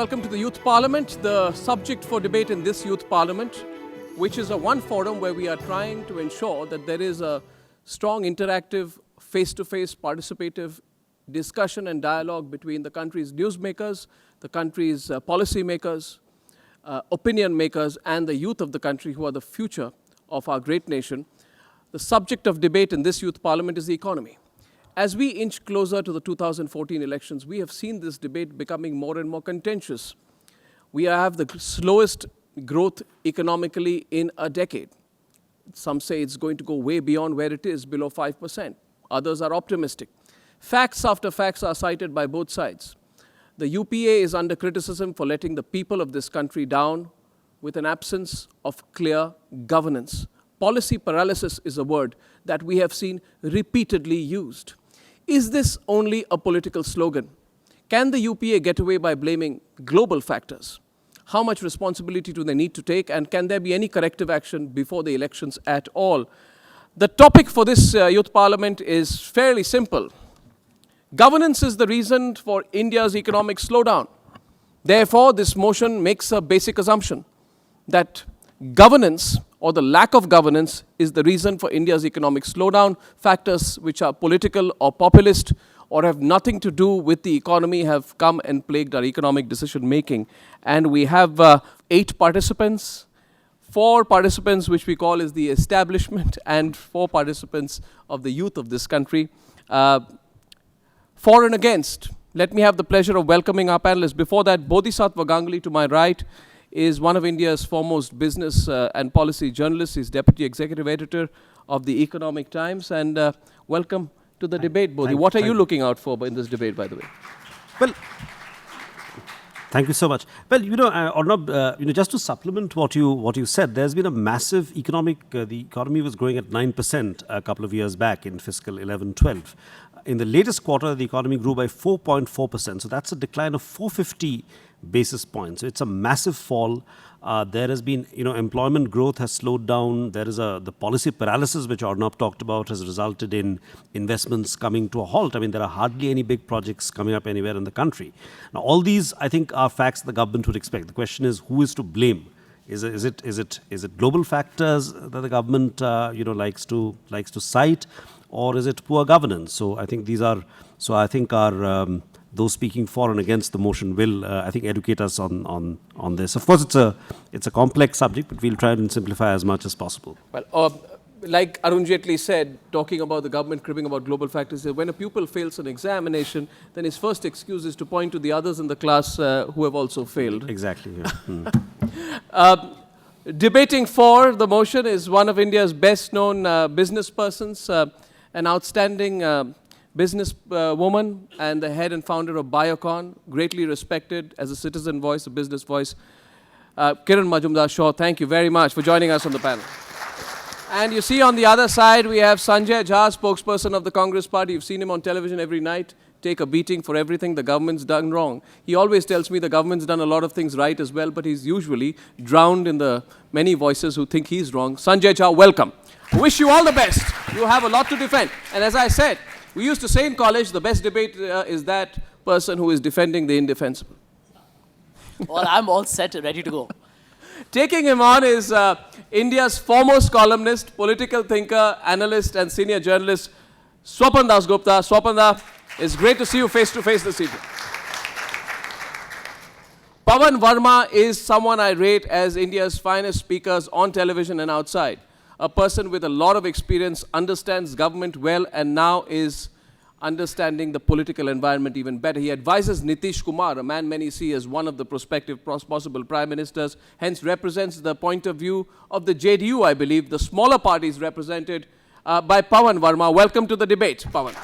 welcome to the Youth Parliament. The subject for debate in this Youth Parliament, which is a one forum where we are trying to ensure that there is a strong, interactive, face-to-face, participative discussion and dialogue between the country's newsmakers, the country's policy makers, opinion makers, and the youth of the country who are the future of our great nation. The subject of debate in this Youth Parliament is the economy. As we inch closer to the 2014 elections, we have seen this debate becoming more and more contentious. We have the slowest growth economically in a decade. Some say it's going to go way beyond where it is, below 5%. Others are optimistic. Facts after facts are cited by both sides. The UPA is under criticism for letting the people of this country down with an absence of clear governance. Policy paralysis is a word that we have seen repeatedly used. Is this only a political slogan? Can the UPA get away by blaming global factors? How much responsibility do they need to take, and can there be any corrective action before the elections at all? The topic for this Youth Parliament is fairly simple. Governance is the reason for India's economic slowdown. Therefore, this motion makes a basic assumption that governance or the lack of governance is the reason for India's economic slowdown. Factors which are political or populist or have nothing to do with the economy have come and plagued our economic decision making. And we have 8 participants, 4 participants which we call as the establishment, and 4 participants of the youth of this country. For and against, let me have the pleasure of welcoming our panelists. Before that, Bodhisattva Ganguly to my right is one of India's foremost business and policy journalists. He's Deputy Executive Editor of the Economic Times. And welcome to the debate, Bodhi. What are you looking out for in this debate, by the way? Well, thank you so much. Well, Arnab, just to supplement what you said, there's been a massive the economy was growing at 9% a couple of years back in fiscal 11-12. In the latest quarter, the economy grew by 4.4%. So that's a decline of 450 basis points. So it's a massive fall. There has been, employment growth has slowed down. There is the policy paralysis, which Arnab talked about, has resulted in investments coming to a halt. I mean, there are hardly any big projects coming up anywhere in the country. Now, all these, I think, are facts the government would expect. The question is, who is to blame? Is it global factors that the government, likes to cite, or is it poor governance? So I think those speaking for and against the motion will, I think, educate us on this. Of course, it's a complex subject, but we'll try and simplify as much as possible. Well, like Arun Jaitley said, talking about the government cribbing about global factors, when a pupil fails an examination, then his first excuse is to point to the others in the class who have also failed. Exactly. Yeah. Debating for the motion is one of India's best-known business persons, an outstanding business woman and the head and founder of Biocon, greatly respected as a citizen voice, a business voice. Kiran Majumdar-Shaw, thank you very much for joining us on the panel. And you see on the other side, we have Sanjay Jha, spokesperson of the Congress Party. You've seen him on television every night, take a beating for everything the government's done wrong. He always tells me the government's done a lot of things right as well, but he's usually drowned in the many voices who think he's wrong. Sanjay Jha, welcome. Wish you all the best. You have a lot to defend. And as I said, we used to say in college, the best debate is that person who is defending the indefensible. Well, I'm all set, ready to go. Taking him on is India's foremost columnist, political thinker, analyst, and senior journalist, Swapan Dasgupta. Swapan, it's great to see you face to face this evening. Pawan Verma is someone I rate as India's finest speakers on television and outside. A person with a lot of experience, understands government well, and now is understanding the political environment even better. He advises Nitish Kumar, a man many see as one of the prospective possible prime ministers, hence represents the point of view of the JDU, I believe, the smaller parties represented by Pawan Verma. Welcome to the debate, Pawan.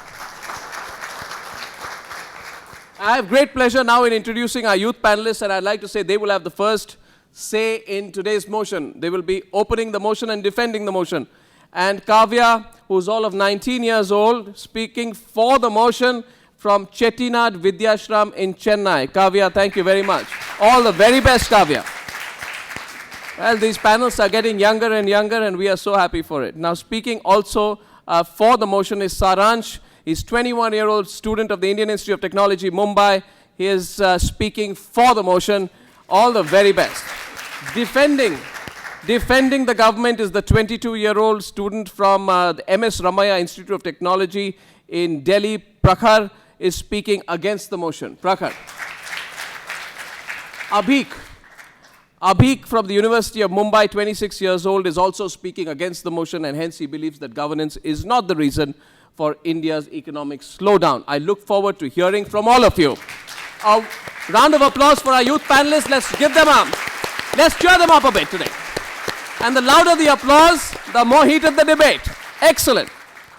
I have great pleasure now in introducing our youth panelists, and I'd like to say they will have the first say in today's motion. They will be opening the motion and defending the motion. And Kavya, who's all of 19 years old, speaking for the motion from Chettinad Vidyashram in Chennai. Kavya, thank you very much. All the very best, Kavya. Well, these panels are getting younger and younger, and we are so happy for it. Now, speaking also for the motion is Saransh. He's 21-year-old student of the Indian Institute of Technology, Mumbai. He is speaking for the motion. All the very best. Defending the government is the 22-year-old student from the MS Ramaya Institute of Technology in Delhi. Prakhar is speaking against the motion. Prakhar. Abhik from the University of Mumbai, 26 years old, is also speaking against the motion, and hence he believes that governance is not the reason for India's economic slowdown. I look forward to hearing from all of you. A round of applause for our youth panelists. Let's give them up. Let's cheer them up a bit today. And the louder the applause, the more heated the debate. Excellent.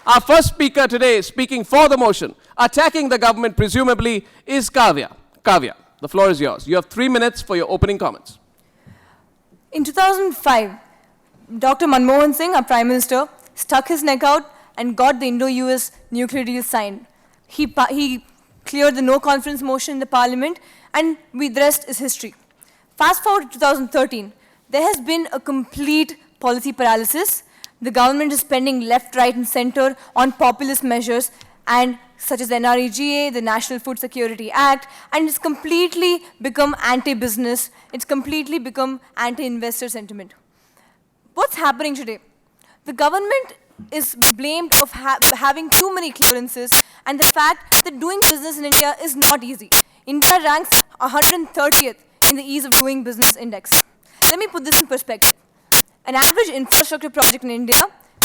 Our first speaker today, speaking for the motion, attacking the government presumably, is Kavya. Kavya, the floor is yours. You have 3 minutes for your opening comments. In 2005, Dr. Manmohan Singh, our Prime Minister, stuck his neck out and got the Indo-US nuclear deal signed. He cleared the no-confidence motion in the parliament, and the rest is history. Fast forward to 2013, there has been a complete policy paralysis. The government is spending left, right, and center on populist measures, and such as the NREGA, the National Food Security Act, and it's completely become anti-business. It's completely become anti-investor sentiment. What's happening today? The government is blamed of having too many clearances, and the fact that doing business in India is not easy. India ranks 130th in the ease of doing business index. Let me put this in perspective. An average infrastructure project in India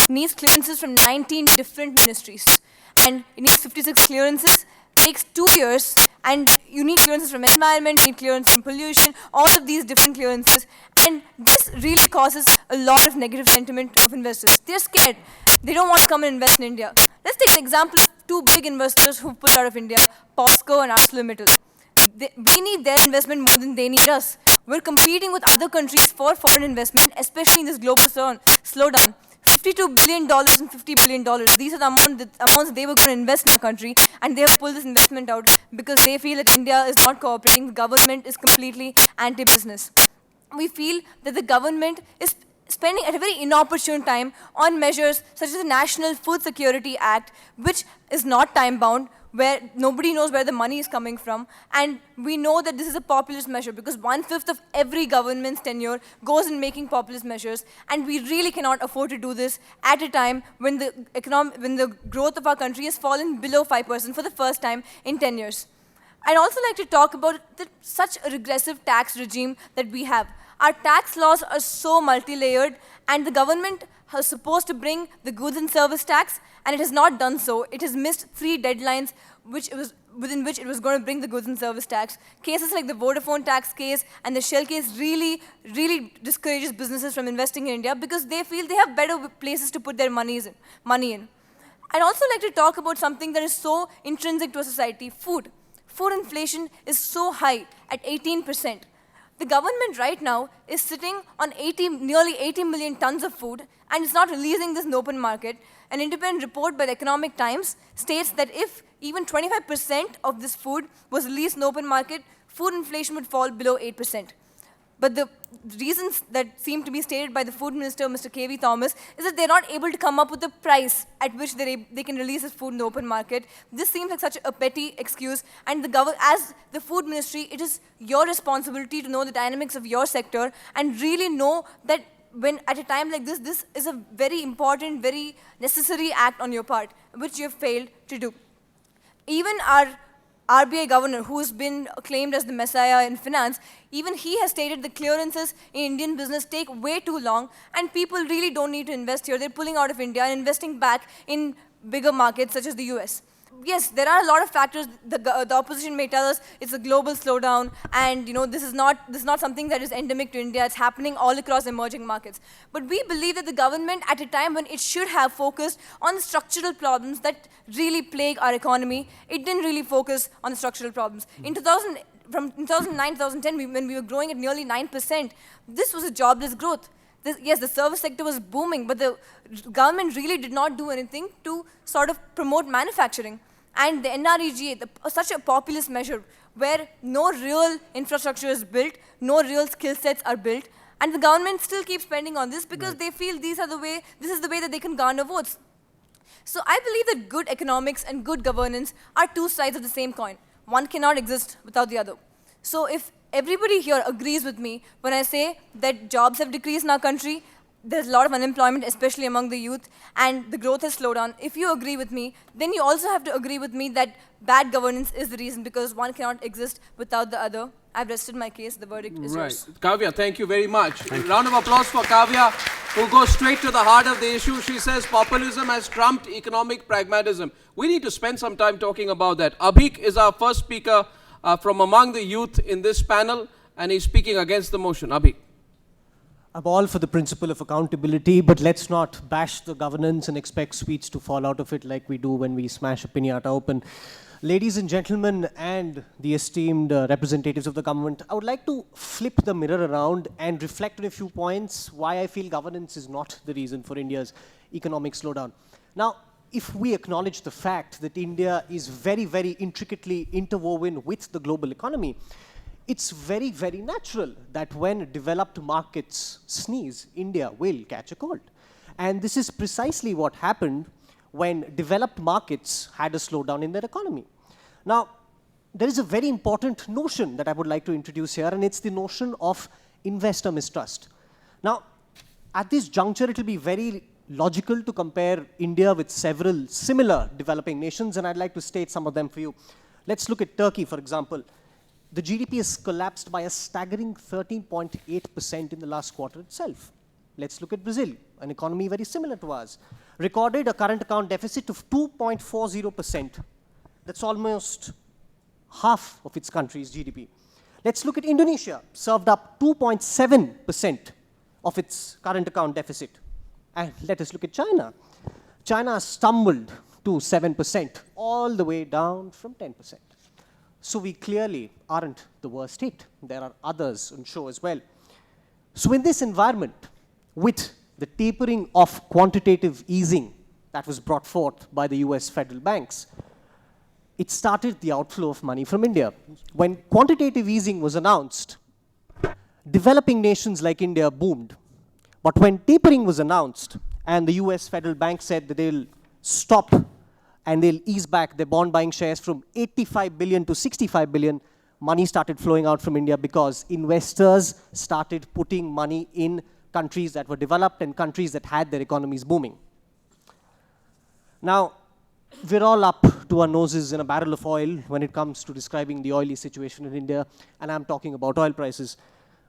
needs clearances from 19 different ministries, and it needs 56 clearances, takes 2 years, and you need clearances from environment, you need clearance from pollution, all of these different clearances, and this really causes a lot of negative sentiment of investors. They're scared. They don't want to come and invest in India. Let's take an example of two big investors who pulled out of India, POSCO and ArcelorMittal. We need their investment more than they need us. We're competing with other countries for foreign investment, especially in this global slowdown. $52 billion and $50 billion. These are the amounts they were going to invest in our country, and they have pulled this investment out because they feel that India is not cooperating. The government is completely anti-business. We feel that the government is spending at a very inopportune time on measures such as the National Food Security Act, which is not time-bound, where nobody knows where the money is coming from. And we know that this is a populist measure because 1/5 of every government's tenure goes in making populist measures, and we really cannot afford to do this at a time when the growth of our country has fallen below 5% for the first time in 10 years. I'd also like to talk about such a regressive tax regime that we have. Our tax laws are so multi-layered, and the government was supposed to bring the goods and service tax, and it has not done so. It has missed 3 deadlines within which it was going to bring the goods and service tax. Cases like the Vodafone tax case and the Shell case really discourages businesses from investing in India because they feel they have better places to put their money in. I'd also like to talk about something that is so intrinsic to a society, food. Food inflation is so high at 18%. The government right now is sitting on nearly 80 million tons of food, and it's not releasing this in the open market. An independent report by the Economic Times states that if even 25% of this food was released in the open market, food inflation would fall below 8%. But the reasons that seem to be stated by the Food Minister, Mr. K.V. Thomas, is that they're not able to come up with a price at which they can release this food in the open market. This seems like such a petty excuse, and as the Food Ministry, it is your responsibility to know the dynamics of your sector and really know that when at a time like this is a very important, very necessary act on your part, which you have failed to do. Even our RBI governor, who has been claimed as the messiah in finance, even he has stated the clearances in Indian business take way too long, and people really don't need to invest here. They're pulling out of India and investing back in bigger markets such as the US. Yes, there are a lot of factors. The opposition may tell us it's a global slowdown, and this is not something that is endemic to India. It's happening all across emerging markets. But we believe that the government, at a time when it should have focused on the structural problems that really plague our economy, it didn't really focus on the structural problems. From 2009 to 2010, when we were growing at nearly 9%, this was a jobless growth. Yes, the service sector was booming, but the government really did not do anything to sort of promote manufacturing. And the NREGA, such a populist measure where no real infrastructure is built, no real skill sets are built, and the government still keeps spending on this because they feel this is the way that they can garner votes. So I believe that good economics and good governance are two sides of the same coin. one cannot exist without the other. So if everybody here agrees with me when I say that jobs have decreased in our country, there's a lot of unemployment, especially among the youth, and the growth has slowed down. If you agree with me, then you also have to agree with me that bad governance is the reason, because one cannot exist without the other. I've rested my case. The verdict is yours. Kavya, thank you very much. Round of applause for Kavya, who goes straight to the heart of the issue. She says populism has trumped economic pragmatism. We need to spend some time talking about that. Abhik is our first speaker from among the youth in this panel, and he's speaking against the motion. Abhik. I'm all for the principle of accountability, but let's not bash the governance and expect sweets to fall out of it like we do when we smash a piñata open. Ladies and gentlemen, and the esteemed representatives of the government, I would like to flip the mirror around and reflect on a few points why I feel governance is not the reason for India's economic slowdown. Now, if we acknowledge the fact that India is very, very intricately interwoven with the global economy, it's very, very natural that when developed markets sneeze, India will catch a cold. And this is precisely what happened when developed markets had a slowdown in their economy. Now, there is a very important notion that I would like to introduce here, and it's the notion of investor mistrust. Now, at this juncture, it will be very logical to compare India with several similar developing nations, and I'd like to state some of them for you. Let's look at Turkey, for example. The GDP has collapsed by a staggering 13.8% in the last quarter itself. Let's look at Brazil, an economy very similar to ours. Recorded a current account deficit of 2.40%. That's almost half of its country's GDP. Let's look at Indonesia, served up 2.7% of its current account deficit. And let us look at China. China stumbled to 7%, all the way down from 10%. So we clearly aren't the worst hit. There are others on show as well. So in this environment, with the tapering of quantitative easing that was brought forth by the US federal banks, it started the outflow of money from India. When quantitative easing was announced, developing nations like India boomed. But when tapering was announced and the US federal bank said that they'll stop and they'll ease back their bond buying shares from 85 billion to 65 billion, money started flowing out from India because investors started putting money in countries that were developed and countries that had their economies booming. Now, we're all up to our noses in a barrel of oil when it comes to describing the oily situation in India, and I'm talking about oil prices.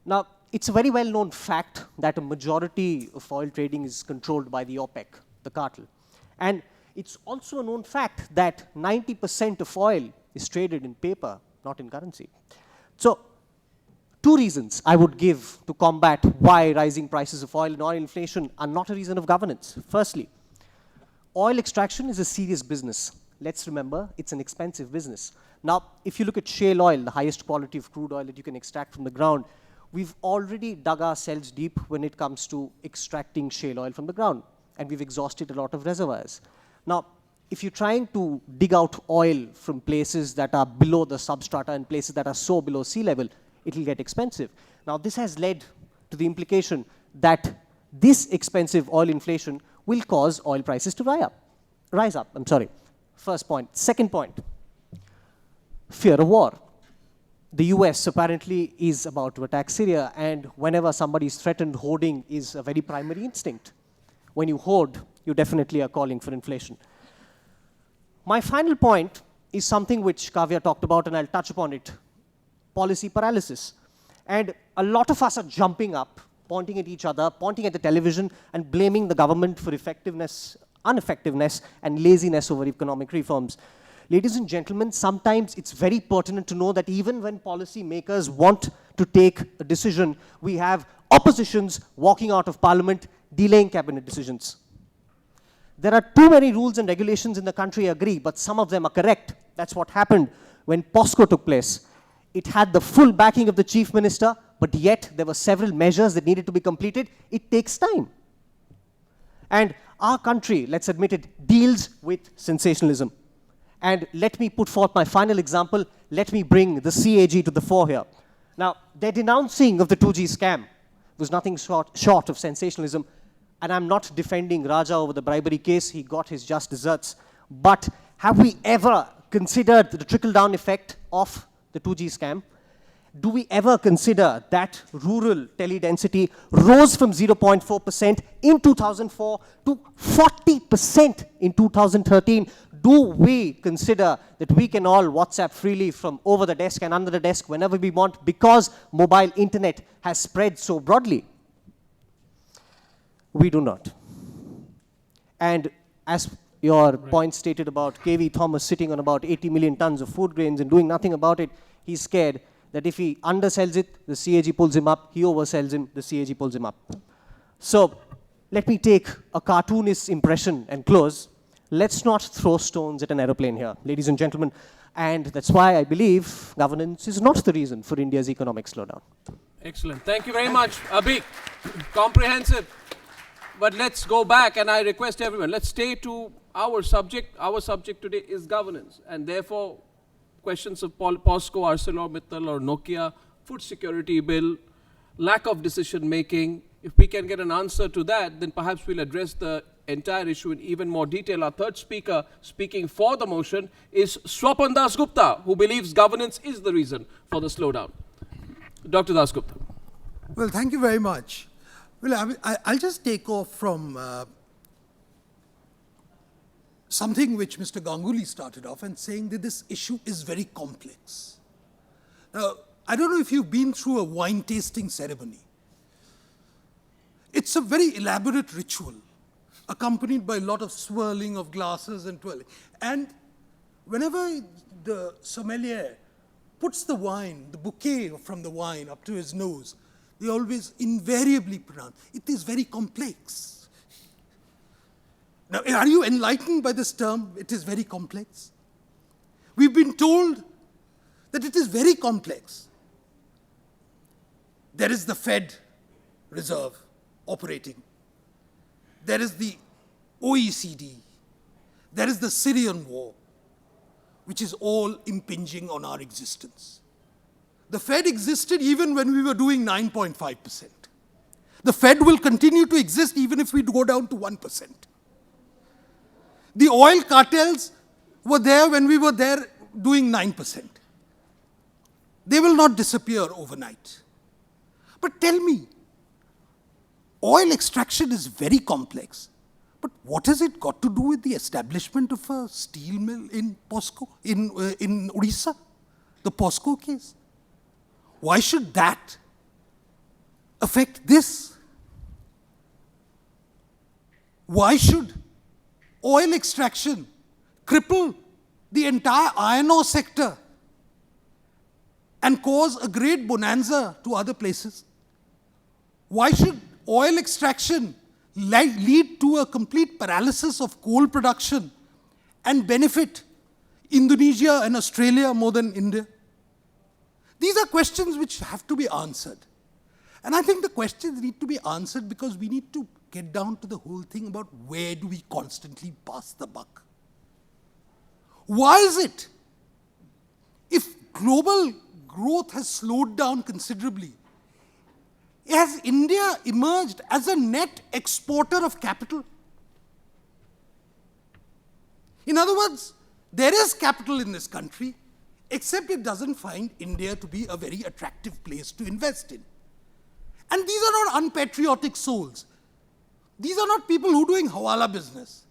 Now, it's a very well-known fact that a majority of oil trading is controlled by the OPEC, the cartel. And it's also a known fact that 90% of oil is traded in paper, not in currency. So, two reasons I would give to combat why rising prices of oil and oil inflation are not a reason of governance. Firstly, oil extraction is a serious business. Let's remember, it's an expensive business. Now, if you look at shale oil, the highest quality of crude oil that you can extract from the ground, we've already dug ourselves deep when it comes to extracting shale oil from the ground, and we've exhausted a lot of reservoirs. Now, if you're trying to dig out oil from places that are below the substrata and places that are so below sea level, it will get expensive. Now, this has led to the implication that this expensive oil inflation will cause oil prices to rise up. First point. Second point, fear of war. The US apparently is about to attack Syria, and whenever somebody is threatened, hoarding is a very primary instinct. When you hoard, you definitely are calling for inflation. My final point is something which Kavya talked about, and I'll touch upon it. Policy paralysis. And a lot of us are jumping up, pointing at each other, pointing at the television, and blaming the government for ineffectiveness, and laziness over economic reforms. Ladies and gentlemen, sometimes it's very pertinent to know that even when policy makers want to take a decision, we have oppositions walking out of parliament, delaying cabinet decisions. There are too many rules and regulations in the country, I agree, but some of them are correct. That's what happened when POSCO took place. It had the full backing of the chief minister, but yet there were several measures that needed to be completed. It takes time. And our country, let's admit it, deals with sensationalism. And let me put forth my final example. Let me bring the CAG to the fore here. Now, their denouncing of the 2G scam was nothing short of sensationalism. And I'm not defending Raja over the bribery case. He got his just desserts. But have we ever considered the trickle-down effect of the 2G scam? Do we ever consider that rural tele-density rose from 0.4% in 2004 to 40% in 2013? Do we consider that we can all WhatsApp freely from over the desk and under the desk whenever we want because mobile internet has spread so broadly? We do not. And as your point stated about KV Thomas sitting on about 80 million tons of food grains and doing nothing about it, he's scared that if he undersells it, the CAG pulls him up. He oversells him, the CAG pulls him up. So let me take a cartoonist's impression and close. Let's not throw stones at an aeroplane here, ladies and gentlemen. And that's why I believe governance is not the reason for India's economic slowdown. Excellent. Thank you very much, Abhi. Comprehensive. But let's go back, and I request everyone, let's stay to our subject. Our subject today is governance, and therefore questions of POSCO, ArcelorMittal or Nokia, food security bill, lack of decision making. If we can get an answer to that, then perhaps we'll address the entire issue in even more detail. Our third speaker speaking for the motion is Swapan Das Gupta, who believes governance is the reason for the slowdown. Dr. Das Gupta. Well, thank you very much. Well, I'll just take off from something which Mr. Ganguly started off and saying that this issue is very complex. Now, I don't know if you've been through a wine tasting ceremony. It's a very elaborate ritual, accompanied by a lot of swirling of glasses and twirling. And whenever the sommelier puts the wine, the bouquet from the wine up to his nose, they always invariably pronounce, it is very complex. Now, are you enlightened by this term, it is very complex? We've been told that it is very complex. There is the Fed Reserve operating. There is the OECD. There is the Syrian war, which is all impinging on our existence. The Fed existed even when we were doing 9.5%. The Fed will continue to exist even if we go down to 1%. The oil cartels were there when we were there doing 9%. They will not disappear overnight. But tell me, oil extraction is very complex, but what has it got to do with the establishment of a steel mill in POSCO, in Odisha, the POSCO case? Why should that affect this? Why should oil extraction cripple the entire iron ore sector and cause a great bonanza to other places? Why should oil extraction lead to a complete paralysis of coal production and benefit Indonesia and Australia more than India? These are questions which have to be answered. And I think the questions need to be answered because we need to get down to the whole thing about where do we constantly pass the buck. Why is it, if global growth has slowed down considerably, has India emerged as a net exporter of capital? In other words, there is capital in this country, except it doesn't find India to be a very attractive place to invest in. And these are not unpatriotic souls. These are not people who are doing hawala business.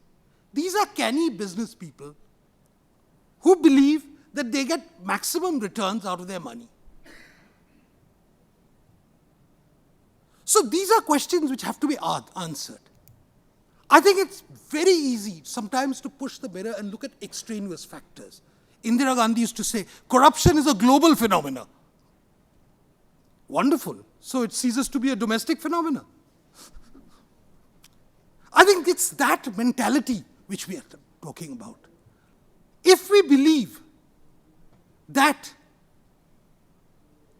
These are canny business people who believe that they get maximum returns out of their money. So these are questions which have to be answered. I think it's very easy sometimes to push the mirror and look at extraneous factors. Indira Gandhi used to say, corruption is a global phenomenon. Wonderful. So it ceases to be a domestic phenomenon. I think it's that mentality which we are talking about. If we believe that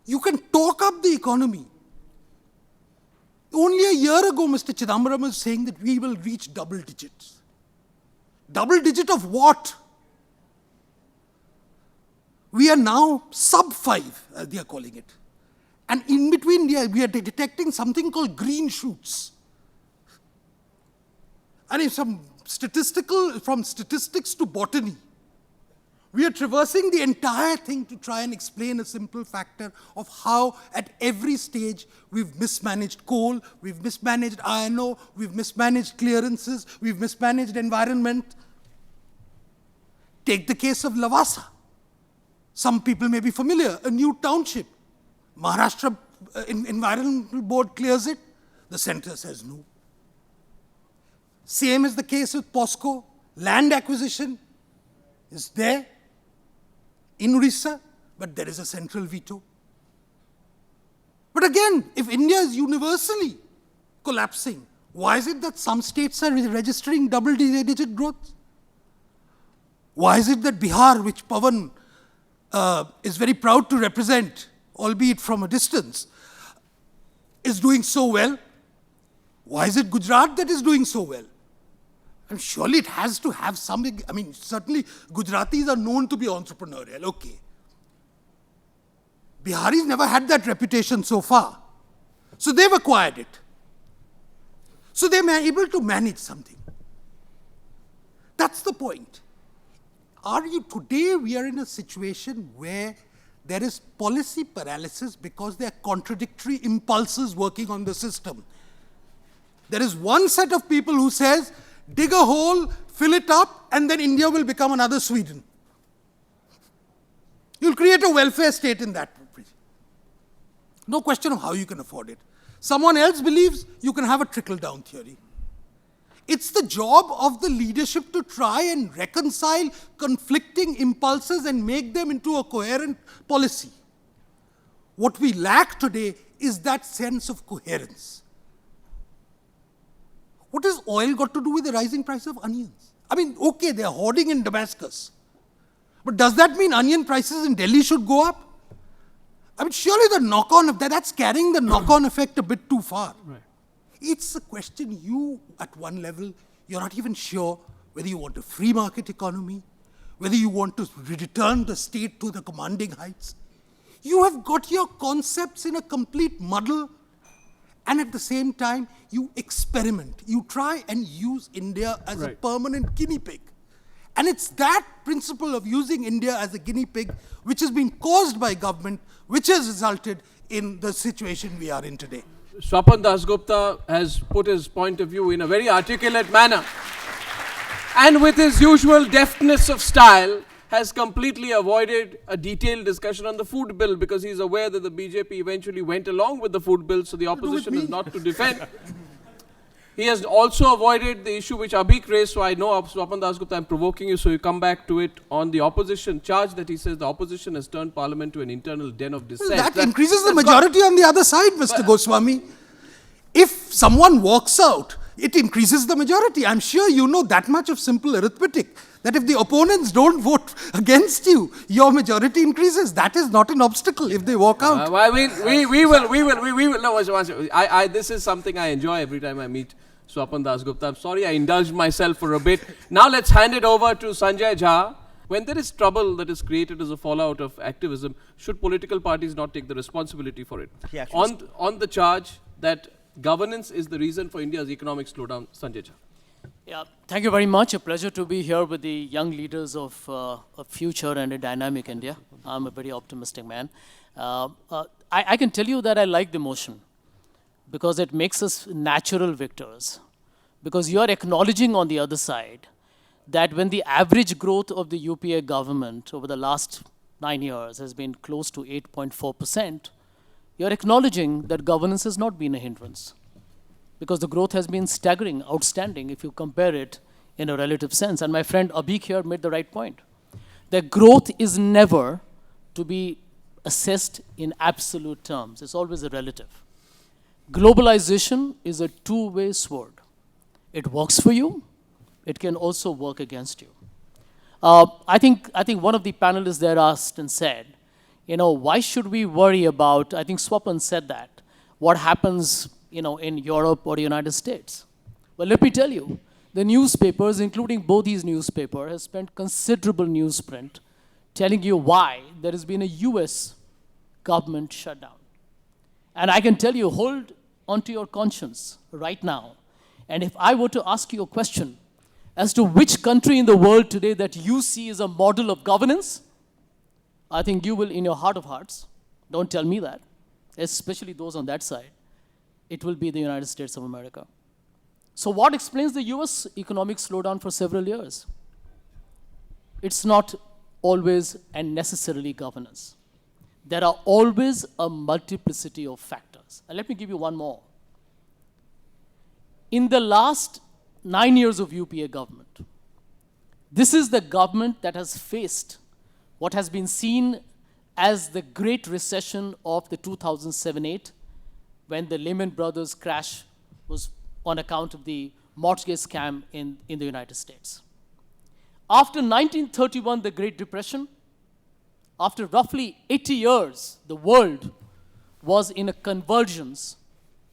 you can talk up the economy, only a year ago, Mr. Chidambaram was saying that we will reach double digits. Double digit of what? We are now sub 5, as they are calling it. And in between, we are detecting something called green shoots. And if from statistics to botany, We are traversing the entire thing to try and explain a simple factor of how at every stage we've mismanaged coal, we've mismanaged iron ore, we've mismanaged clearances, we've mismanaged environment. Take the case of Lavasa. Some people may be familiar, a new township. Maharashtra Environmental Board clears it, the center says no. Same is the case with POSCO. Land acquisition is there in Orissa, but there is a central veto. But again, if India is universally collapsing, why is it that some states are registering double-digit growth? Why is it that Bihar, which Pawan is very proud to represent, albeit from a distance, is doing so well? Why is it Gujarat that is doing so well? And surely it has to have some, I mean, certainly Gujaratis are known to be entrepreneurial, okay. Biharis never had that reputation so far. So they've acquired it. So they're able to manage something. That's the point. Today we are in a situation where there is policy paralysis because there are contradictory impulses working on the system. There is one set of people who says, dig a hole, fill it up, and then India will become another Sweden. You'll create a welfare state in that. No question of how you can afford it. Someone else believes you can have a trickle-down theory. It's the job of the leadership to try and reconcile conflicting impulses and make them into a coherent policy. What we lack today is that sense of coherence. What has oil got to do with the rising price of onions? I mean, okay, they're hoarding in Damascus. But does that mean onion prices in Delhi should go up? I mean, surely the knock-on of that's carrying the knock-on effect a bit too far. Right. It's a question you, at one level, you're not even sure whether you want a free market economy, whether you want to return the state to the commanding heights. You have got your concepts in a complete muddle, and at the same time, you experiment. You try and use India as a permanent guinea pig. And it's that principle of using India as a guinea pig which has been caused by government, which has resulted in the situation we are in today. Swapan Dasgupta has put his point of view in a very articulate manner. And with his usual deftness of style, has completely avoided a detailed discussion on the food bill because he's aware that the BJP eventually went along with the food bill, so the opposition is not to defend. He has also avoided the issue which Abhik raised, so I know, Swapan Dasgupta, I'm provoking you, so you come back to it on the opposition charge that he says the opposition has turned parliament to an internal den of dissent. Well, that increases the majority on the other side, Mr. Goswami. If someone walks out, it increases the majority. I'm sure you know that much of simple arithmetic, that if the opponents don't vote against you, your majority increases. That is not an obstacle if they walk out. We will. No, this is something I enjoy every time I meet Swapan Dasgupta. I'm sorry I indulged myself for a bit. Now let's hand it over to Sanjay Jha. When there is trouble that is created as a fallout of activism, should political parties not take the responsibility for it? On the charge that governance is the reason for India's economic slowdown, Sanjay Jha. Yeah, thank you very much. A pleasure to be here with the young leaders of a future and a dynamic India. I'm a very optimistic man. I can tell you that I like the motion because it makes us natural victors. Because you are acknowledging on the other side that when the average growth of the UPA government over the last 9 years has been close to 8.4%, you're acknowledging that governance has not been a hindrance. Because the growth has been staggering, outstanding, if you compare it in a relative sense. And my friend Abhik here made the right point. That growth is never to be assessed in absolute terms. It's always a relative. Globalization is a two-way sword. It works for you. It can also work against you. I think one of the panelists there asked and said, why should we worry about, I think Swapan said that, what happens in Europe or the United States? Well, let me tell you, the newspapers, including both these newspapers, have spent considerable newsprint telling you why there has been a US government shutdown. And I can tell you, hold onto your conscience right now. And if I were to ask you a question, as to which country in the world today that you see as a model of governance, I think you will, in your heart of hearts, don't tell me that, especially those on that side, it will be the United States of America. So what explains the US economic slowdown for several years? It's not always and necessarily governance. There are always a multiplicity of factors. And let me give you one more. In the last 9 years of UPA government, this is the government that has faced what has been seen as the Great Recession of the 2007-8, when the Lehman Brothers crash was on account of the mortgage scam in the United States. After 1931, the Great Depression, after roughly 80 years, the world was in a convergence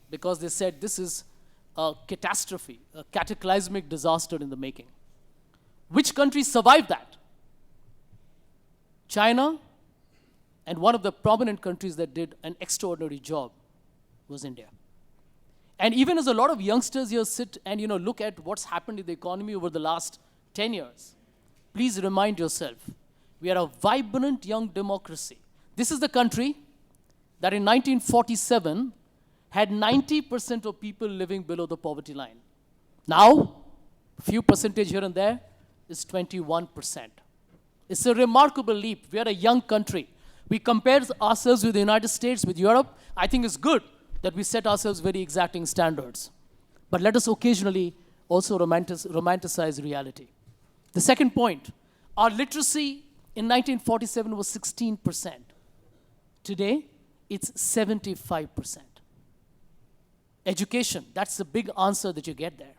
because they said this is a catastrophe, a cataclysmic disaster in the making. Which countries survived that? China, and one of the prominent countries that did an extraordinary job was India. And even as a lot of youngsters here sit and look at what's happened in the economy over the last 10 years, please remind yourself, we are a vibrant young democracy. This is the country that in 1947 had 90% of people living below the poverty line. Now, a few percentage here and there is 21%. It's a remarkable leap. We are a young country. We compare ourselves with the United States, with Europe. I think it's good that we set ourselves very exacting standards. But let us occasionally also romanticize reality. The second point, our literacy in 1947 was 16%. Today, it's 75%. Education, that's the big answer that you get there.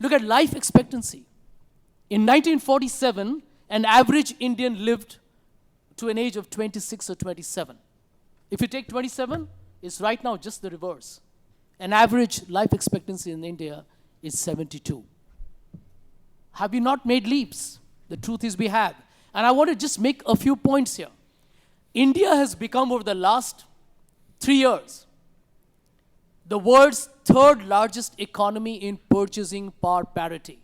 Look at life expectancy. In 1947, an average Indian lived to an age of 26 or 27. If you take 27, it's right now just the reverse. An average life expectancy in India is 72. Have we not made leaps? The truth is we have. And I want to just make a few points here. India has become, over the last 3 years, the world's third largest economy in purchasing power parity,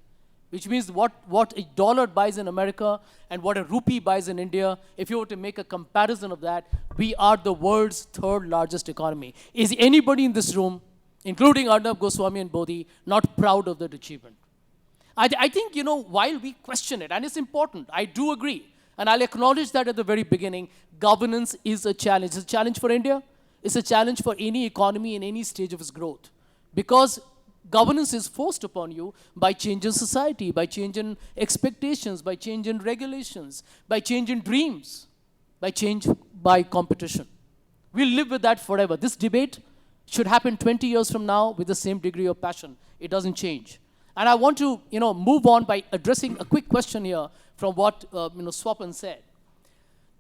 which means what a dollar buys in America and what a rupee buys in India, if you were to make a comparison of that, we are the world's third largest economy. Is anybody in this room, including Arnab Goswami and Bodhi, not proud of that achievement? I think, while we question it, and it's important, I do agree, and I'll acknowledge that at the very beginning, governance is a challenge. It's a challenge for India. It's a challenge for any economy in any stage of its growth. Because governance is forced upon you by changing society, by changing expectations, by changing regulations, by changing dreams, by competition. We'll live with that forever. This debate should happen 20 years from now with the same degree of passion. It doesn't change. And I want to, move on by addressing a quick question here from what, Swapan said.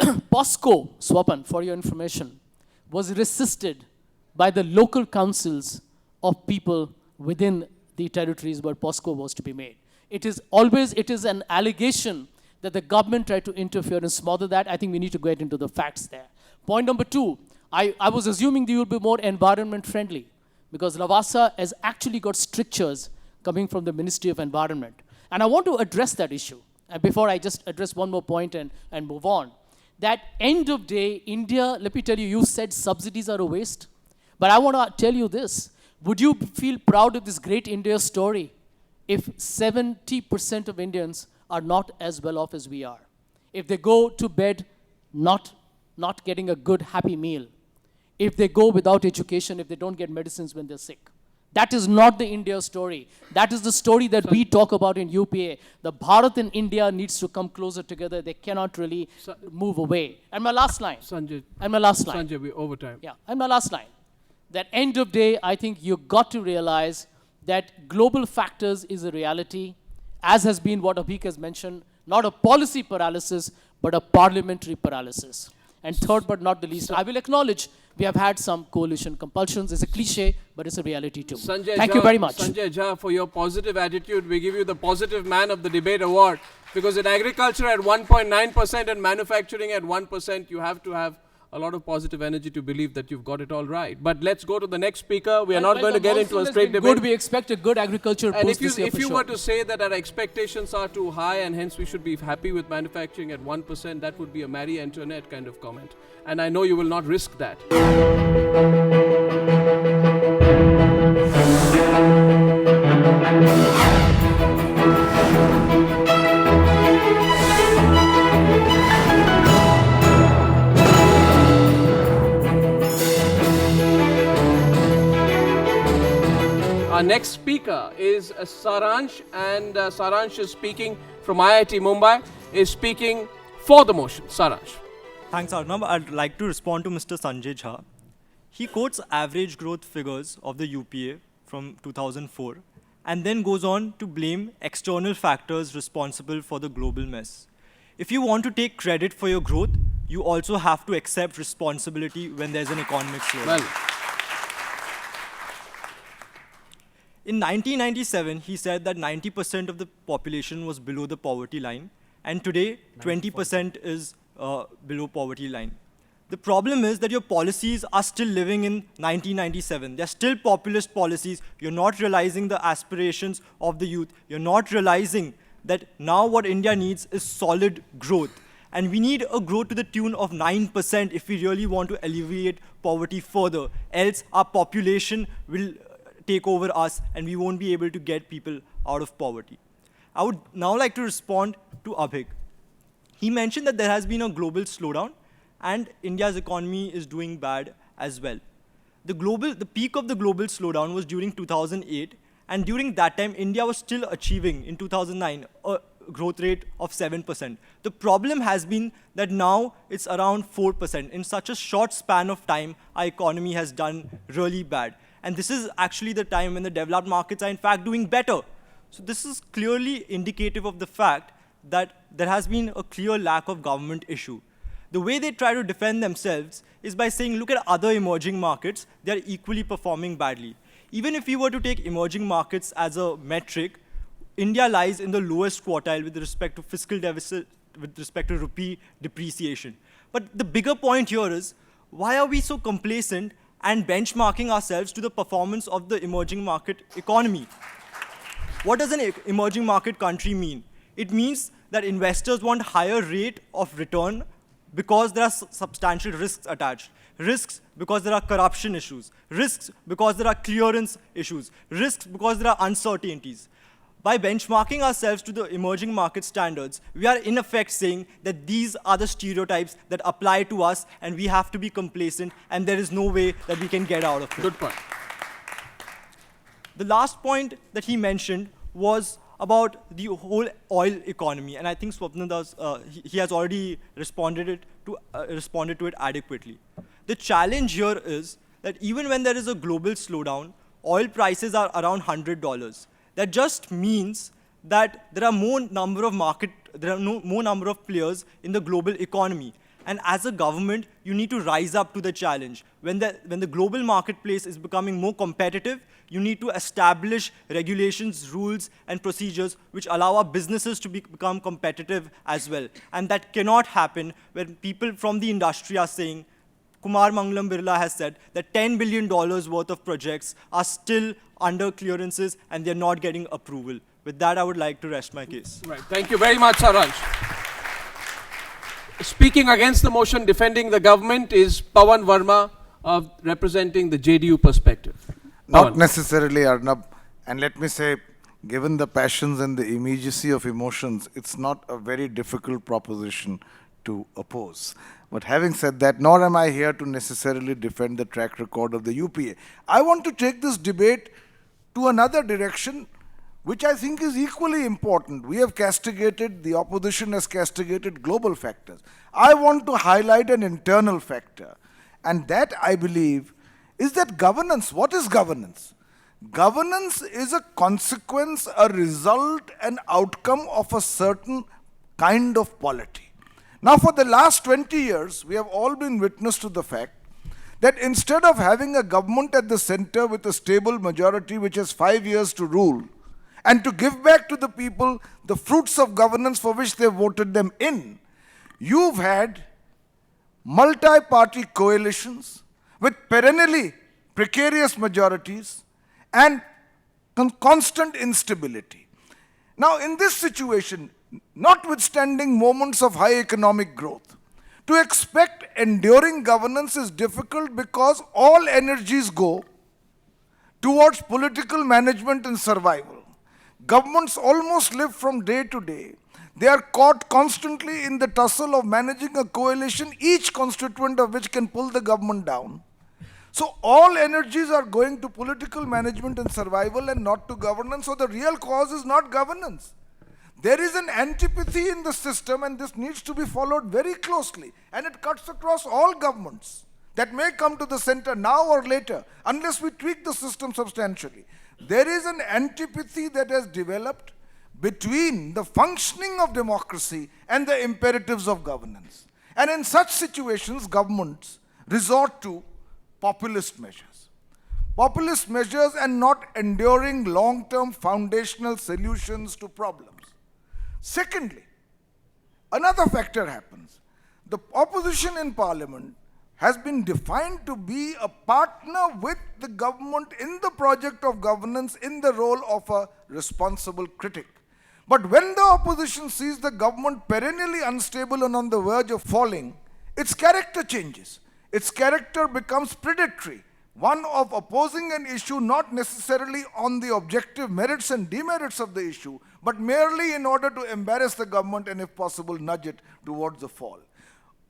POSCO, Swapan, for your information, was resisted by the local councils of people within the territories where POSCO was to be made. It is an allegation that the government tried to interfere and smother that. I think we need to get into the facts there. Point number 2, I was assuming they would be more environment friendly because Lavasa has actually got strictures coming from the Ministry of Environment. And I want to address that issue. And before I just address one more point and move on, that end of day, India, let me tell you, you said subsidies are a waste. But I want to tell you this. Would you feel proud of this great India story if 70% of Indians are not as well off as we are? If they go to bed not getting a good, happy meal, if they go without education, if they don't get medicines when they're sick. That is not the India story. That is the story that we talk about in UPA. The Bharat and India needs to come closer together. They cannot really move away. And my last line. Sanjay, we're over time. Yeah, and my last line. That end of day, I think you got to realize that global factors is a reality, as has been what Abhik has mentioned, not a policy paralysis, but a parliamentary paralysis. And third but not the least, I will acknowledge we have had some coalition compulsions. It's a cliche, but it's a reality too. Thank you very much. Sanjay Jha, for your positive attitude, we give you the Positive Man of the Debate Award, because in agriculture at 1.9% and manufacturing at 1%, you have to have a lot of positive energy to believe that you've got it all right. But let's go to the next speaker. We are not going to get into a straight debate. Good. We expect a good agriculture And boost this year if for you sure. were to say that our expectations are too high and hence we should be happy with manufacturing at 1%, that would be a Marie Antoinette kind of comment. And I know you will not risk that. Our next speaker is Saransh, and Saransh is speaking from IIT Mumbai, is speaking for the motion. Saransh. Thanks, Arnab. I'd like to respond to Mr. Sanjay Jha. He quotes average growth figures of the UPA from 2004 and then goes on to blame external factors responsible for the global mess. If you want to take credit for your growth, you also have to accept responsibility when there's an economic slowdown. Well, In 1997, he said that 90% of the population was below the poverty line, and today 20% is below poverty line. The problem is that your policies are still living in 1997. They're still populist policies. You're not realizing the aspirations of the youth. You're not realizing that now what India needs is solid growth. And we need a growth to the tune of 9% if we really want to alleviate poverty further. Else our population will take over us and we won't be able to get people out of poverty. I would now like to respond to Abhig. He mentioned that there has been a global slowdown and India's economy is doing bad as well. The peak of the global slowdown was during 2008, and during that time, India was still achieving, in 2009, a growth rate of 7%. The problem has been that now it's around 4%. In such a short span of time, our economy has done really bad. And this is actually the time when the developed markets are in fact doing better. So this is clearly indicative of the fact that there has been a clear lack of government issue. The way they try to defend themselves is by saying, look at other emerging markets, they're equally performing badly. Even if you were to take emerging markets as a metric, India lies in the lowest quartile with respect to fiscal deficit, with respect to rupee depreciation. But the bigger point here is, why are we so complacent and benchmarking ourselves to the performance of the emerging market economy? What does an emerging market country mean? It means that investors want higher rate of return because there are substantial risks attached. Risks because there are corruption issues. Risks because there are clearance issues. Risks because there are uncertainties. By benchmarking ourselves to the emerging market standards, we are in effect saying that these are the stereotypes that apply to us and we have to be complacent and there is no way that we can get out of it. good point. The last point that he mentioned was about the whole oil economy, and I think Swapna does, he has already responded to it adequately. The challenge here is that even when there is a global slowdown, oil prices are around $100. That just means that there are more number of players in the global economy. And as a government, you need to rise up to the challenge. When the global marketplace is becoming more competitive, you need to establish regulations, rules, and procedures which allow our businesses to become competitive as well. And that cannot happen when people from the industry are saying, Kumar Mangalam Birla has said that $10 billion worth of projects are still under clearances and they're not getting approval. With that, I would like to rest my case. Right. Thank you very much, Saransh. Speaking against the motion, defending the government, is Pawan Verma, representing the JDU perspective. Not Pawan. necessarily, Arnab. And let me say, given the passions and the immediacy of emotions, it's not a very difficult proposition to oppose. But having said that, nor am I here to necessarily defend the track record of the UPA. I want to take this debate to another direction, which I think is equally important. We have castigated, the opposition has castigated global factors. I want to highlight an internal factor. And that, I believe, is that governance. What is governance? Governance is a consequence, a result, an outcome of a certain kind of polity. Now, for the last 20 years, we have all been witness to the fact that instead of having a government at the center with a stable majority which has 5 years to rule and to give back to the people the fruits of governance for which they voted them in, you've had multi-party coalitions with perennially precarious majorities and constant instability. Now, in this situation, notwithstanding moments of high economic growth, to expect enduring governance is difficult because all energies go towards political management and survival. Governments almost live from day to day. They are caught constantly in the tussle of managing a coalition, each constituent of which can pull the government down. So all energies are going to political management and survival and not to governance. So the real cause is not governance. There is an antipathy in the system, and this needs to be followed very closely. And it cuts across all governments that may come to the center now or later, unless we tweak the system substantially. There is an antipathy that has developed between the functioning of democracy and the imperatives of governance. And in such situations, governments resort to populist measures. Populist measures and not enduring long-term foundational solutions to problems. Secondly, another factor happens. The opposition in parliament has been defined to be a partner with the government in the project of governance in the role of a responsible critic. But when the opposition sees the government perennially unstable and on the verge of falling, its character changes. Its character becomes predatory, one of opposing an issue not necessarily on the objective merits and demerits of the issue, but merely in order to embarrass the government and, if possible, nudge it towards a fall.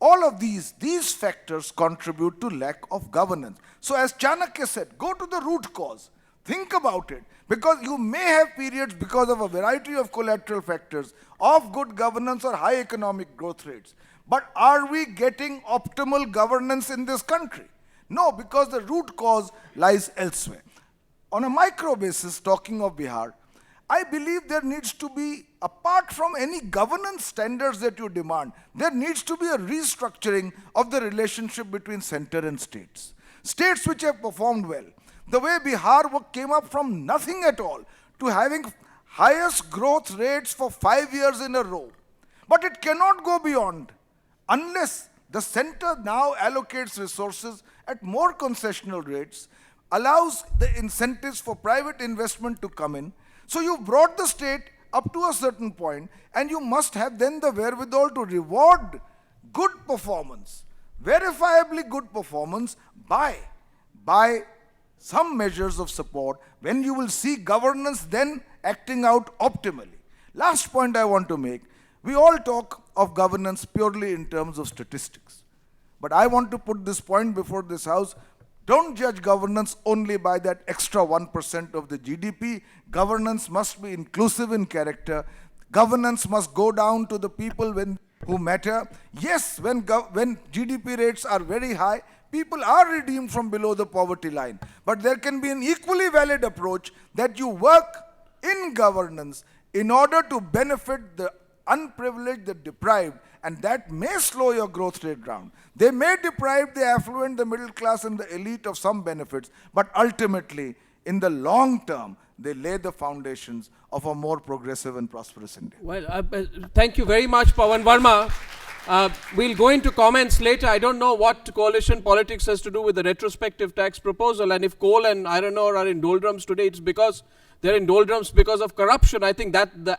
All of these factors contribute to lack of governance. So as Chanakya said, go to the root cause. Think about it, because you may have periods because of a variety of collateral factors of good governance or high economic growth rates. But are we getting optimal governance in this country? No, because the root cause lies elsewhere. On a micro basis, talking of Bihar, I believe there needs to be, apart from any governance standards that you demand, there needs to be a restructuring of the relationship between center and states. States which have performed well. The way Bihar came up from nothing at all to having highest growth rates for 5 years in a row. But it cannot go beyond unless the center now allocates resources at more concessional rates, allows the incentives for private investment to come in. So you brought the state up to a certain point, and you must have then the wherewithal to reward good performance, verifiably good performance by some measures of support, when you will see governance then acting out optimally. Last point I want to make, we all talk of governance purely in terms of statistics. But I want to put this point before this House. Don't judge governance only by that extra 1% of the GDP. Governance must be inclusive in character. Governance must go down to the people who matter. Yes, when GDP rates are very high, people are redeemed from below the poverty line. But there can be an equally valid approach that you work in governance in order to benefit the unprivileged, the deprived, and that may slow your growth rate down. They may deprive the affluent, the middle class, and the elite of some benefits, but ultimately, in the long term, they lay the foundations of a more progressive and prosperous India. Well, thank you very much, Pawan Verma. We'll go into comments later. I don't know what coalition politics has to do with the retrospective tax proposal, and if coal and iron ore are in doldrums today, it's because they're in doldrums because of corruption. I think that the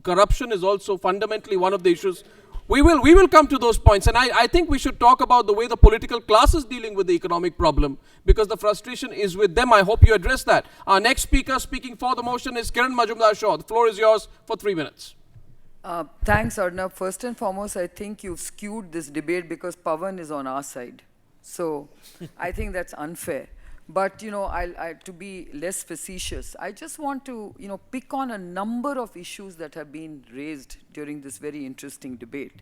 corruption is also fundamentally one of the issues. We will come to those points, and I think we should talk about the way the political class is dealing with the economic problem, because the frustration is with them. I hope you address that. Our next speaker speaking for the motion is Kiran Majumdar-Shaw. The floor is yours for 3 minutes. Thanks, Arnab. First and foremost, I think you've skewed this debate because Pawan is on our side. So I think that's unfair. But, to be less facetious, I just want to, pick on a number of issues that have been raised during this very interesting debate.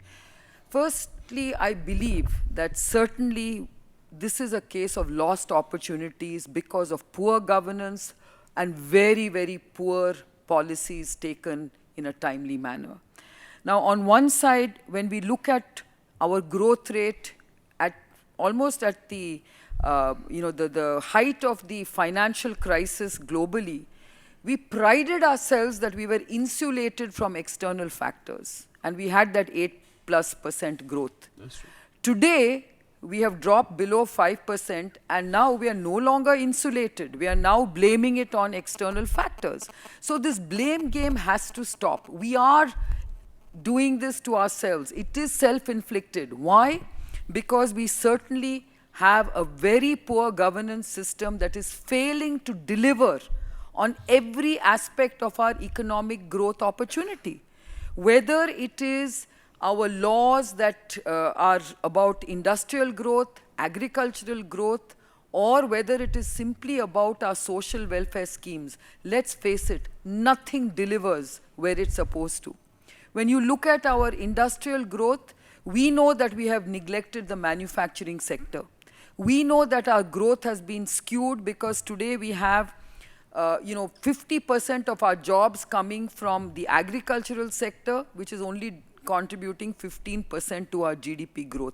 Firstly, I believe that certainly this is a case of lost opportunities because of poor governance and very, very poor policies taken in a timely manner. Now, on one side, when we look at our growth rate almost at the height of the financial crisis globally, we prided ourselves that we were insulated from external factors, and we had that 8+% growth. That's true. Today, we have dropped below 5%, and now we are no longer insulated. We are now blaming it on external factors. So this blame game has to stop. We are doing this to ourselves. It is self-inflicted. Why? Because we certainly have a very poor governance system that is failing to deliver on every aspect of our economic growth opportunity. Whether it is our laws that are about industrial growth, agricultural growth, or whether it is simply about our social welfare schemes, let's face it, nothing delivers where it's supposed to. When you look at our industrial growth, we know that we have neglected the manufacturing sector. We know that our growth has been skewed because today we have 50% of our jobs coming from the agricultural sector, which is only contributing 15% to our GDP growth.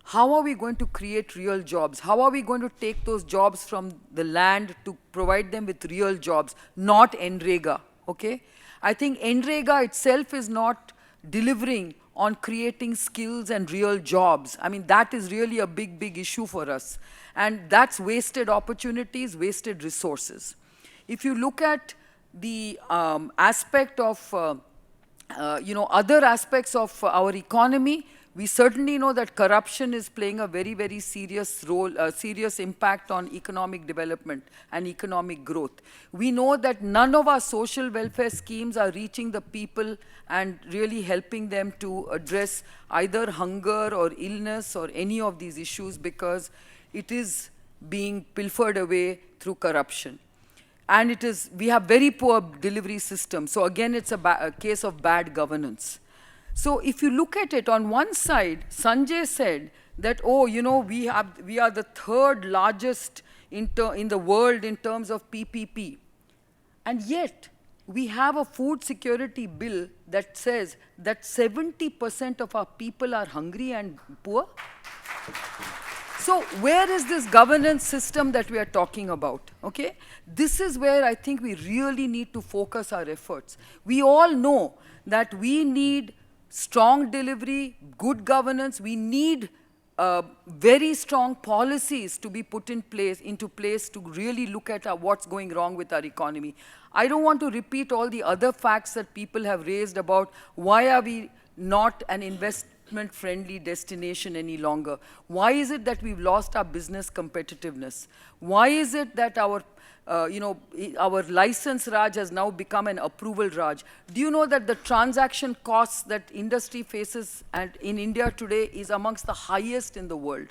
How are we going to create real jobs? How are we going to take those jobs from the land to provide them with real jobs, not NREGA, okay? I think NREGA itself is not delivering on creating skills and real jobs. I mean, that is really a big, big issue for us. And that's wasted opportunities, wasted resources. If you look at the aspect of, other aspects of our economy, we certainly know that corruption is playing a very, very serious role, serious impact on economic development and economic growth. We know that none of our social welfare schemes are reaching the people and really helping them to address either hunger or illness or any of these issues because it is being pilfered away through corruption. And we have very poor delivery systems. So again, it's a case of bad governance. So if you look at it, on one side, Sanjay said that, we are the third largest in the world in terms of PPP. And yet, we have a food security bill that says that 70% of our people are hungry and poor. So where is this governance system that we are talking about, okay? This is where I think we really need to focus our efforts. We all know that we need strong delivery, good governance. We need very strong policies to be put into place to really look at what's going wrong with our economy. I don't want to repeat all the other facts that people have raised about why are we not an investment-friendly destination any longer. Why is it that we've lost our business competitiveness? Why is it that our license Raj has now become an approval Raj? Do you know that the transaction costs that industry faces in India today is amongst the highest in the world?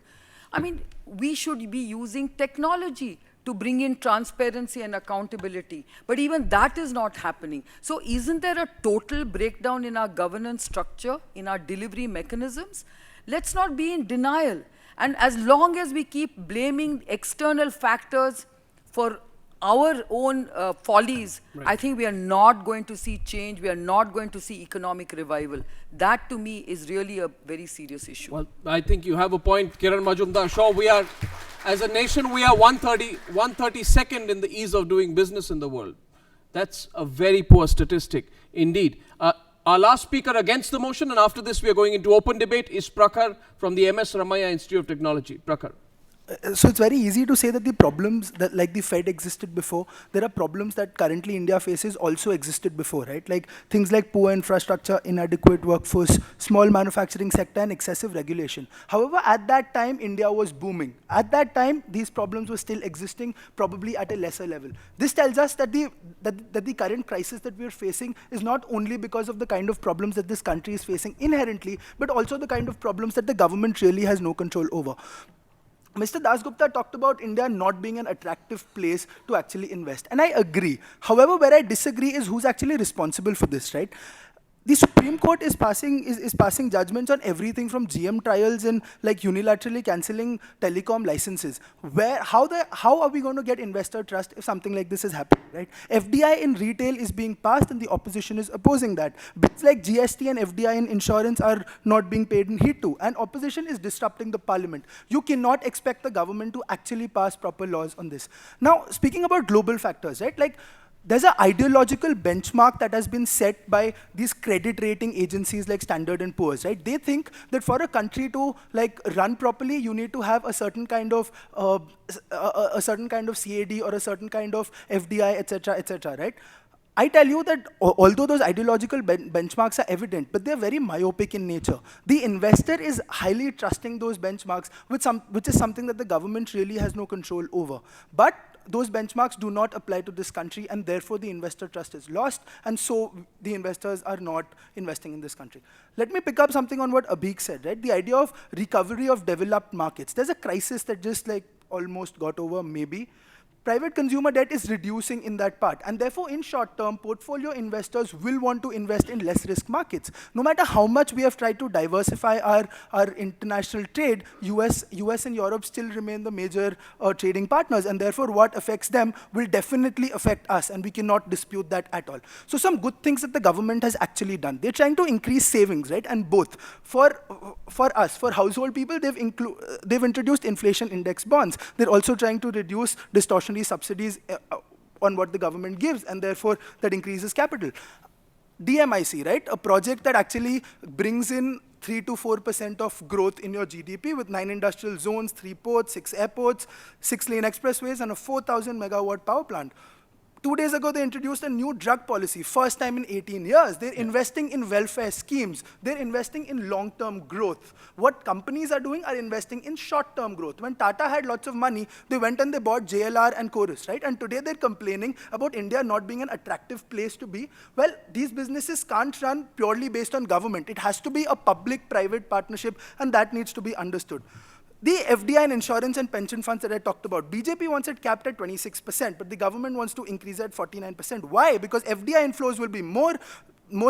I mean, we should be using technology to bring in transparency and accountability. But even that is not happening. So isn't there a total breakdown in our governance structure, in our delivery mechanisms? Let's not be in denial. And as long as we keep blaming external factors for our own follies, right, I think we are not going to see change. We are not going to see economic revival. That, to me, is really a very serious issue. Well, I think you have a point, Kiran Majumdar. Sure, we are, as a nation, we are 132nd in the ease of doing business in the world. That's a very poor statistic, indeed. Our last speaker against the motion, and after this we are going into open debate, is Prakhar from the MS Ramaiah Institute of Technology. Prakhar. So it's very easy to say that the problems that like the Fed existed before, there are problems that currently India faces also existed before, right? Like things like poor infrastructure, inadequate workforce, small manufacturing sector, and excessive regulation. However, at that time, India was booming. At that time, these problems were still existing, probably at a lesser level. This tells us that the current crisis that we are facing is not only because of the kind of problems that this country is facing inherently, but also the kind of problems that the government really has no control over. Mr. Dasgupta talked about India not being an attractive place to actually invest. And I agree. However, where I disagree is who's actually responsible for this, right? The Supreme Court is passing judgments on everything from GM trials and like unilaterally cancelling telecom licenses. How are we going to get investor trust if something like this is happening, right? FDI in retail is being passed and the opposition is opposing that. Bits like GST and FDI in insurance are not being paid in heed to, and opposition is disrupting the parliament. You cannot expect the government to actually pass proper laws on this. Now, speaking about global factors, right? Like, there's an ideological benchmark that has been set by these credit rating agencies like Standard and Poor's, right? They think that for a country to like run properly, you need to have a certain kind of a certain kind of CAD or a certain kind of FDI, etc., right? I tell you that although those ideological benchmarks are evident, but they're very myopic in nature. The investor is highly trusting those benchmarks, which is something that the government really has no control over. But those benchmarks do not apply to this country, and therefore the investor trust is lost, and so the investors are not investing in this country. Let me pick up something on what Abhik said, right? The idea of recovery of developed markets. There's a crisis that just like almost got over, maybe. Private consumer debt is reducing in that part, and therefore in short term, portfolio investors will want to invest in less risk markets. No matter how much we have tried to diversify our international trade, US and Europe still remain the major trading partners, and therefore what affects them will definitely affect us, and we cannot dispute that at all. So some good things that the government has actually done. They're trying to increase savings, right? And both. For us, for household people, they've introduced inflation index bonds. They're also trying to reduce distortionary subsidies on what the government gives, and therefore that increases capital. DMIC, right? A project that actually brings in 3 to 4% of growth in your GDP with 9 industrial zones, 3 ports, 6 airports, 6-lane expressways, and a 4,000 megawatt power plant. 2 days ago, they introduced a new drug policy, first time in 18 years. They're investing in welfare schemes. They're investing in long-term growth. What companies are doing are investing in short-term growth. When Tata had lots of money, they went and they bought JLR and Chorus, right? And today they're complaining about India not being an attractive place to be. Well, these businesses can't run purely based on government. It has to be a public-private partnership, and that needs to be understood. The FDI and insurance and pension funds that I talked about, BJP wants it capped at 26%, but the government wants to increase it at 49%. Why? Because FDI inflows will be more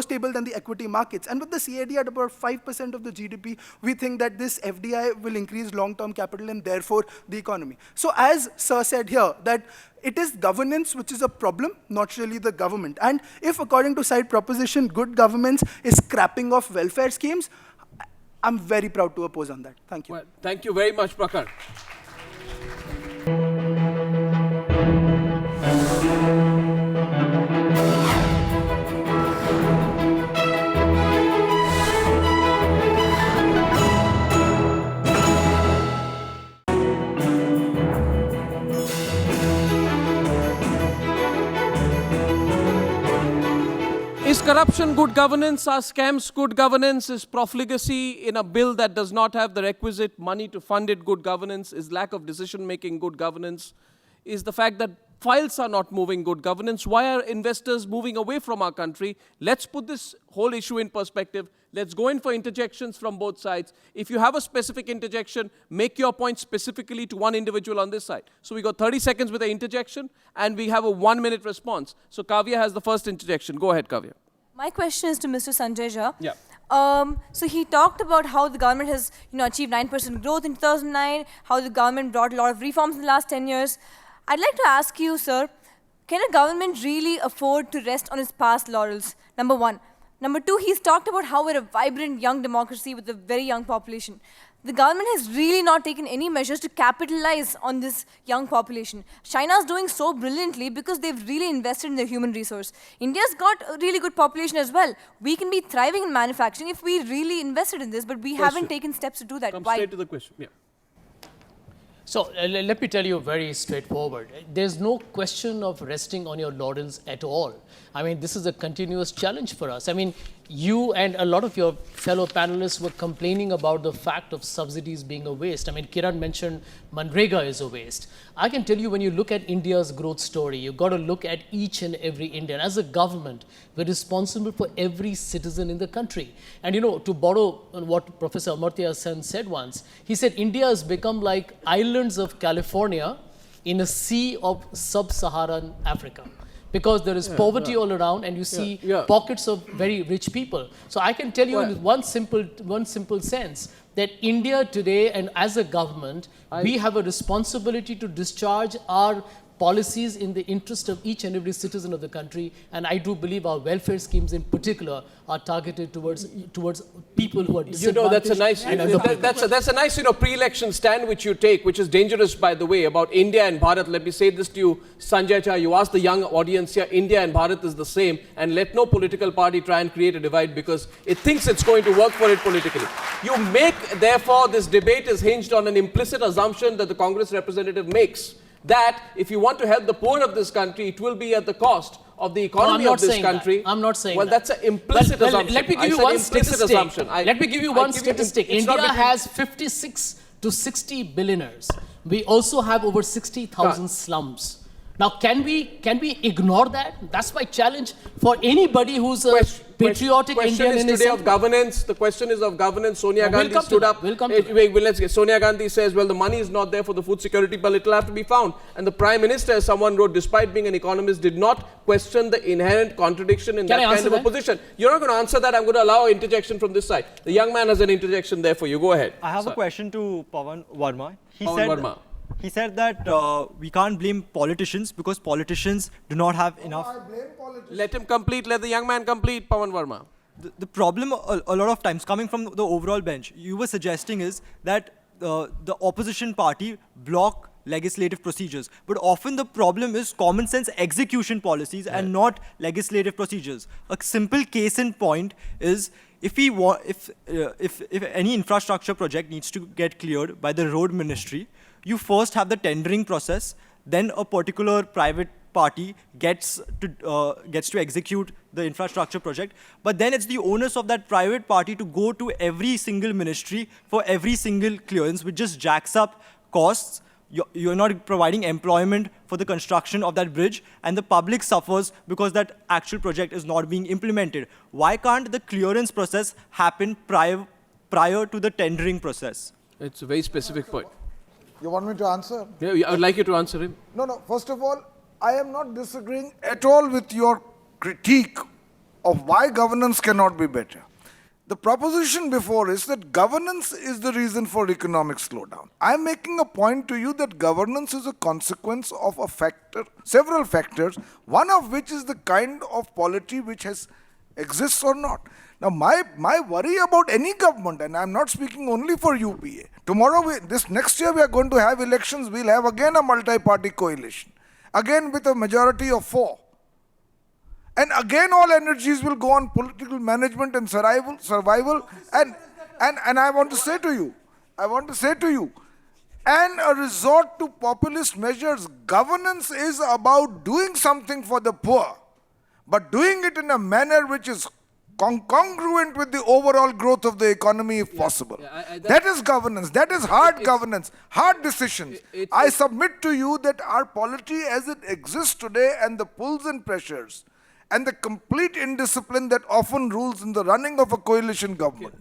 stable than the equity markets. And with the CAD at about 5% of the GDP, we think that this FDI will increase long-term capital and therefore the economy. So as Sir said here, that it is governance which is a problem, not really the government. And if according to side proposition, good governance is scrapping off welfare schemes, I'm very proud to oppose on that. Thank you. Well, thank you very much, Prakhar. Is corruption good governance? Are scams good governance? Is profligacy in a bill that does not have the requisite money to fund it good governance? Is lack of decision-making good governance? Is the fact that files are not moving good governance? Why are investors moving away from our country? Let's put this whole issue in perspective. Let's go in for interjections from both sides. If you have a specific interjection, make your point specifically to one individual on this side. So we got 30 seconds with the interjection, and we have a 1-minute response. So Kavya has the first interjection. Go ahead, Kavya. My question is to Mr. Sanjay Jha. Yeah. So he talked about how the government has achieved 9% growth in 2009, how the government brought a lot of reforms in the last 10 years. I'd like to ask you, sir, can a government really afford to rest on its past laurels? Number one. Number two, he's talked about how we're a vibrant young democracy with a very young population. The government has really not taken any measures to capitalize on this young population. China's doing so brilliantly because they've really invested in their human resource. India's got a really good population as well. We can be thriving in manufacturing if we really invested in this, but we haven't taken steps to do that. Come Why? straight to the question. Yeah. So let me tell you very straightforward. There's no question of resting on your laurels at all. I mean, this is a continuous challenge for us. I mean, you and a lot of your fellow panelists were complaining about the fact of subsidies being a waste. I mean, Kiran mentioned Manrega is a waste. I can tell you, when you look at India's growth story, you've got to look at each and every Indian. As a government, we're responsible for every citizen in the country. And to borrow on what Professor Amartya Sen said once, he said India has become like islands of California in a sea of sub-Saharan Africa. Because there is poverty all around, and you see pockets of very rich people. So I can tell you in one simple sense that India today, and as a government, we have a responsibility to discharge our policies in the interest of each and every citizen of the country, and I do believe our welfare schemes in particular are targeted towards people who are disadvantaged. That's a nice, that's a nice, pre-election stand which you take, which is dangerous, by the way, about India and Bharat. Let me say this to you, Sanjay Cha, you ask the young audience here, India and Bharat is the same, and let no political party try and create a divide because it thinks it's going to work for it politically. You make, therefore, this debate is hinged on an implicit assumption that the Congress representative makes, that if you want to help the poor of this country, it will be at the cost of the economy of this country. I'm not saying that. Well, that's an implicit assumption. Let me give you one statistic. Let me give you one statistic. India has 56 to 60 billionaires. We also have over 60,000 slums. Now, can we ignore that? That's my challenge for anybody who's a patriotic Indian in his today of governance. The question is of governance. Sonia Gandhi stood up. Let's get. Sonia Gandhi says, well, the money is not there for the food security bill. It will have to be found. And the Prime Minister, as someone wrote, despite being an economist, did not question the inherent contradiction in that kind of a position. You're not going to answer that. I'm going to allow interjection from this side. The young man has an interjection there for you. Go ahead. I have a question to Pawan Verma. He said that we can't blame politicians because politicians do not have enough. Let him complete. Let the young man complete, Pawan Verma. The problem a lot of times coming from the overall bench, you were suggesting is that the opposition party block legislative procedures. But often the problem is common sense execution policies and not legislative procedures. A simple case in point is if any infrastructure project needs to get cleared by the road ministry, you first have the tendering process, then a particular private party gets to execute the infrastructure project, but then it's the onus of that private party to go to every single ministry for every single clearance, which just jacks up costs. You're not providing employment for the construction of that bridge, and the public suffers because that actual project is not being implemented. Why can't the clearance process happen prior to the tendering process? It's a very specific point. You want me to answer? Yeah, I would like you to answer him. No. First of all, I am not disagreeing at all with your critique of why governance cannot be better. The proposition before is that governance is the reason for economic slowdown. I am making a point to you that governance is a consequence of several factors, one of which is the kind of polity which exists or not. Now, my worry about any government, and I'm not speaking only for UPA, next year we are going to have elections, we'll have again a multi-party coalition, again with a majority of 4. And again all energies will go on political management and survival, and I want to say to you, and a resort to populist measures. Governance is about doing something for the poor, but doing it in a manner which is congruent with the overall growth of the economy if possible. That is governance. That is hard governance, hard decisions. I submit to you that our polity as it exists today and the pulls and pressures and the complete indiscipline that often rules in the running of a coalition government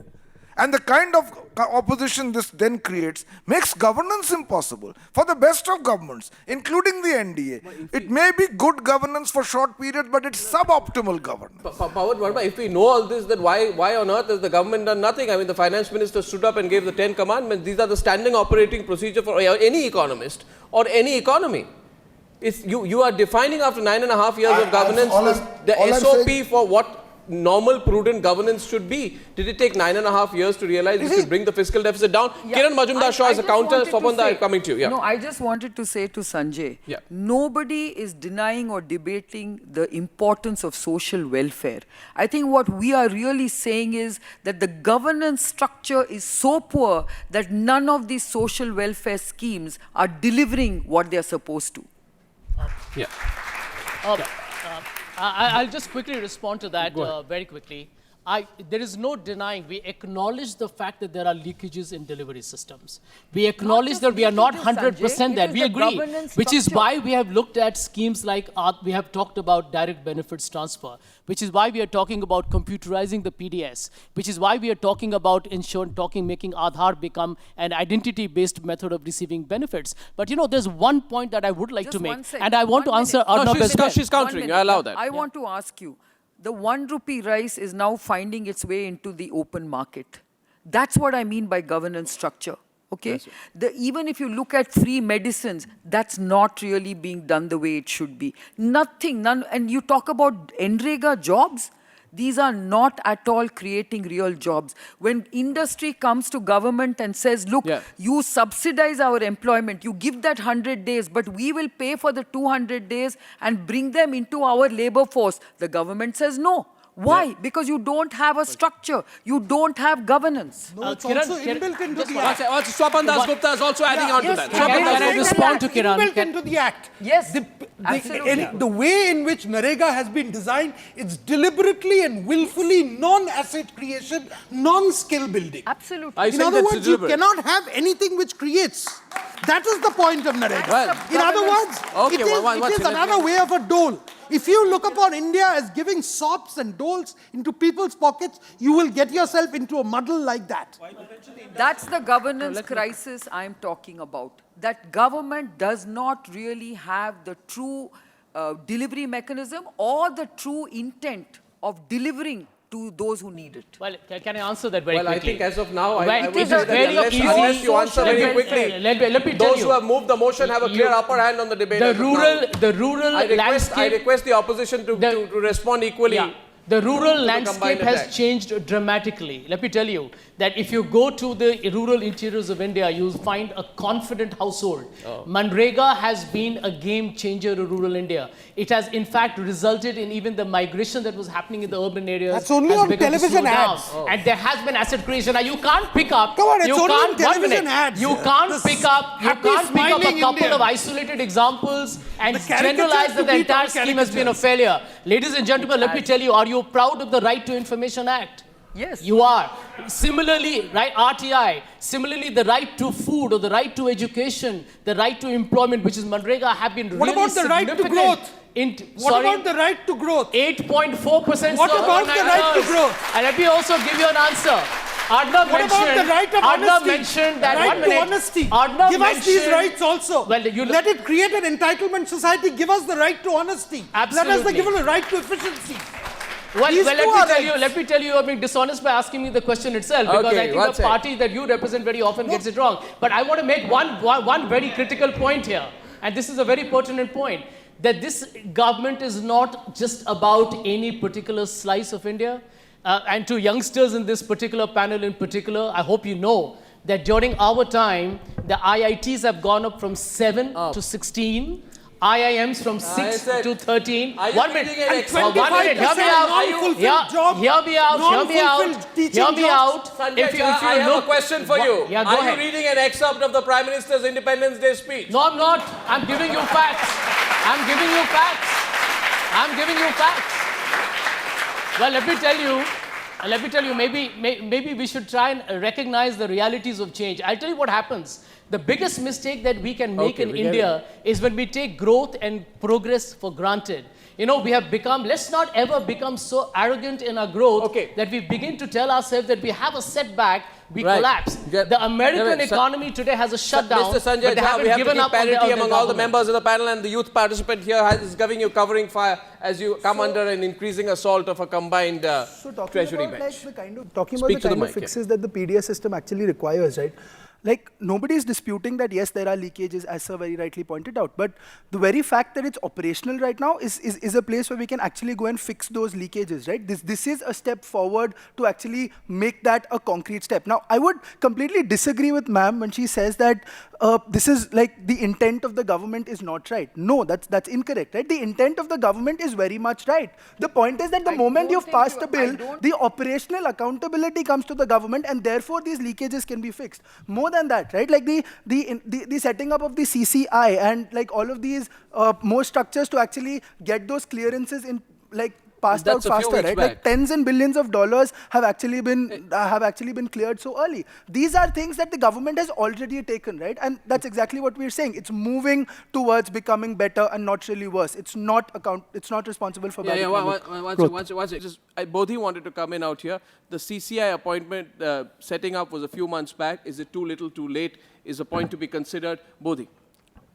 and the kind of opposition this then creates makes governance impossible for the best of governments, including the NDA. It may be good governance for short periods, but it's suboptimal governance. Pawan Verma, if we know all this, then why on earth has the government done nothing? I mean, the finance minister stood up and gave the 10 commandments. These are the standing operating procedure for any economist or any economy. You are defining after 9.5 years of governance the SOP for what normal prudent governance should be. Did it take 9.5 years to realize we should bring the fiscal deficit down? Kiran Majumdar Shaw is a counter. Swapanda, coming to you. Yeah. No, I just wanted to say to Sanjay, nobody is denying or debating the importance of social welfare. I think what we are really saying is that the governance structure is so poor that none of these social welfare schemes are delivering what they are supposed to. I'll just quickly respond to that very quickly. There is no denying, we acknowledge the fact that there are leakages in delivery systems. We acknowledge that we are not 100% there. We agree, which is why we have looked at schemes like, we have talked about direct benefits transfer, which is why we are talking about computerizing the PDS, which is why we are talking about making Aadhaar become an identity-based method of receiving benefits. But there's one point that I would like to make, and I want to answer Arnab as well. She's countering, I allow that. I want to ask you, the 1 rupee rice is now finding its way into the open market. That's what I mean by governance structure. Okay? Even if you look at free medicines, that's not really being done the way it should be. Nothing, and you talk about NREGA jobs, these are not at all creating real jobs. When industry comes to government and says, look, you subsidize our employment, you give that 100 days, but we will pay for the 200 days and bring them into our labor force, the government says no. Why? Because you don't have a structure. You don't have governance. No, it's also inbuilt into the Act. Swapan Das Gupta is also adding on to that. Can I respond to Kiran? Inbuilt into the Act. Yes, absolutely. The way in which NREGA has been designed, it's deliberately and willfully non-asset creation, non-skill building. Absolutely. In other words, you cannot have anything which creates. That is the point of NREGA. In other words, it is another way of a dole. If you look upon India as giving sops and doles into people's pockets, you will get yourself into a muddle like that. That's the governance crisis I'm talking about. That government does not really have the true delivery mechanism or the true intent of delivering to those who need it. Well, can I answer that very quickly? Well, I think as of now, I it would is say a very that unless you answer very quickly, let me tell those you, who have moved the motion have a clear upper hand on the debate. The rural landscape. I request the opposition to respond equally. Yeah. The rural the landscape has changed dramatically. Let me tell you that if you go to the rural interiors of India, you'll find a confident household. Manrega has been a game changer in rural India. It has in fact resulted in even the migration that was happening in the urban areas. That's only on television ads. And there has been asset creation. Now you can't pick up. Come on, it's only on television ads. You can't pick up. You can't pick up a couple of isolated examples and generalize that the entire scheme has been a failure. Ladies and gentlemen, let me tell you, are you proud of the Right to Information Act? Yes. You are. Similarly, right, RTI, similarly the right to food or the right to education, the right to employment, which is Manrega, have been What really about the right to growth? What about the right to growth? 8.4%. What about the right to growth? And let me also give you an answer. Arnab What about the right of honesty? mentioned that right to honesty. Give us these rights also. Well, let it create an entitlement society. Give us the right to honesty. Absolutely. Let us give us the right to efficiency. Well, let me tell you, you're being dishonest by asking me the question itself, because I think the party that you represent very often gets it wrong. But I want to make one very critical point here, and this is a very pertinent point, that this government is not just about any particular slice of India. And to youngsters in this particular panel in particular, I hope you know that during our time, the IITs have gone up from 7 to 16. IIMs from 6 to 13. 1 minute. Hear me out. Hear me out. Sanjay, I have a question for you. Yeah, go Are ahead. you reading an excerpt of the Prime Minister's Independence Day speech? No, I'm not. I'm giving you facts. I'm giving you facts. Well, let me tell you, maybe we should try and recognize the realities of change. I'll tell you what happens. The biggest mistake that we can make in India is when we take growth and progress for granted. You know, we have become, let's not ever become so arrogant in our growth that we begin to tell ourselves that we have a setback, we collapse. The American economy today has a shutdown, Mr. Sanjay, but they haven't we have given to up keep parity on among all the members of the panel, and the youth participant here is giving you covering fire as you come under an increasing assault of a combined treasury bench. Talking about the kind of fixes that the PDS system actually requires, right? Like, nobody is disputing that, yes, there are leakages, as Sir very rightly pointed out. But the very fact that it's operational right now is a place where we can actually go and fix those leakages, right? This is a step forward to actually make that a concrete step. Now, I would completely disagree with ma'am when she says that this is like the intent of the government is not right. No, that's incorrect, right? The intent of the government is very much right. The point is that the moment you've passed a bill, the operational accountability comes to the government, and therefore these leakages can be fixed. More than that, right? Like the setting up of the CCI and like all of these more structures to actually get those clearances in like passed out faster, right? Like tens and billions of dollars have actually been cleared so early. These are things that the government has already taken, right? And that's exactly what we're saying. It's moving towards becoming better and not really worse. It's not responsible for bad growth. Bodhi wanted to come in out here. The CCI appointment setting up was a few months back. Is it too little, too late? Is a point to be considered? Bodhi.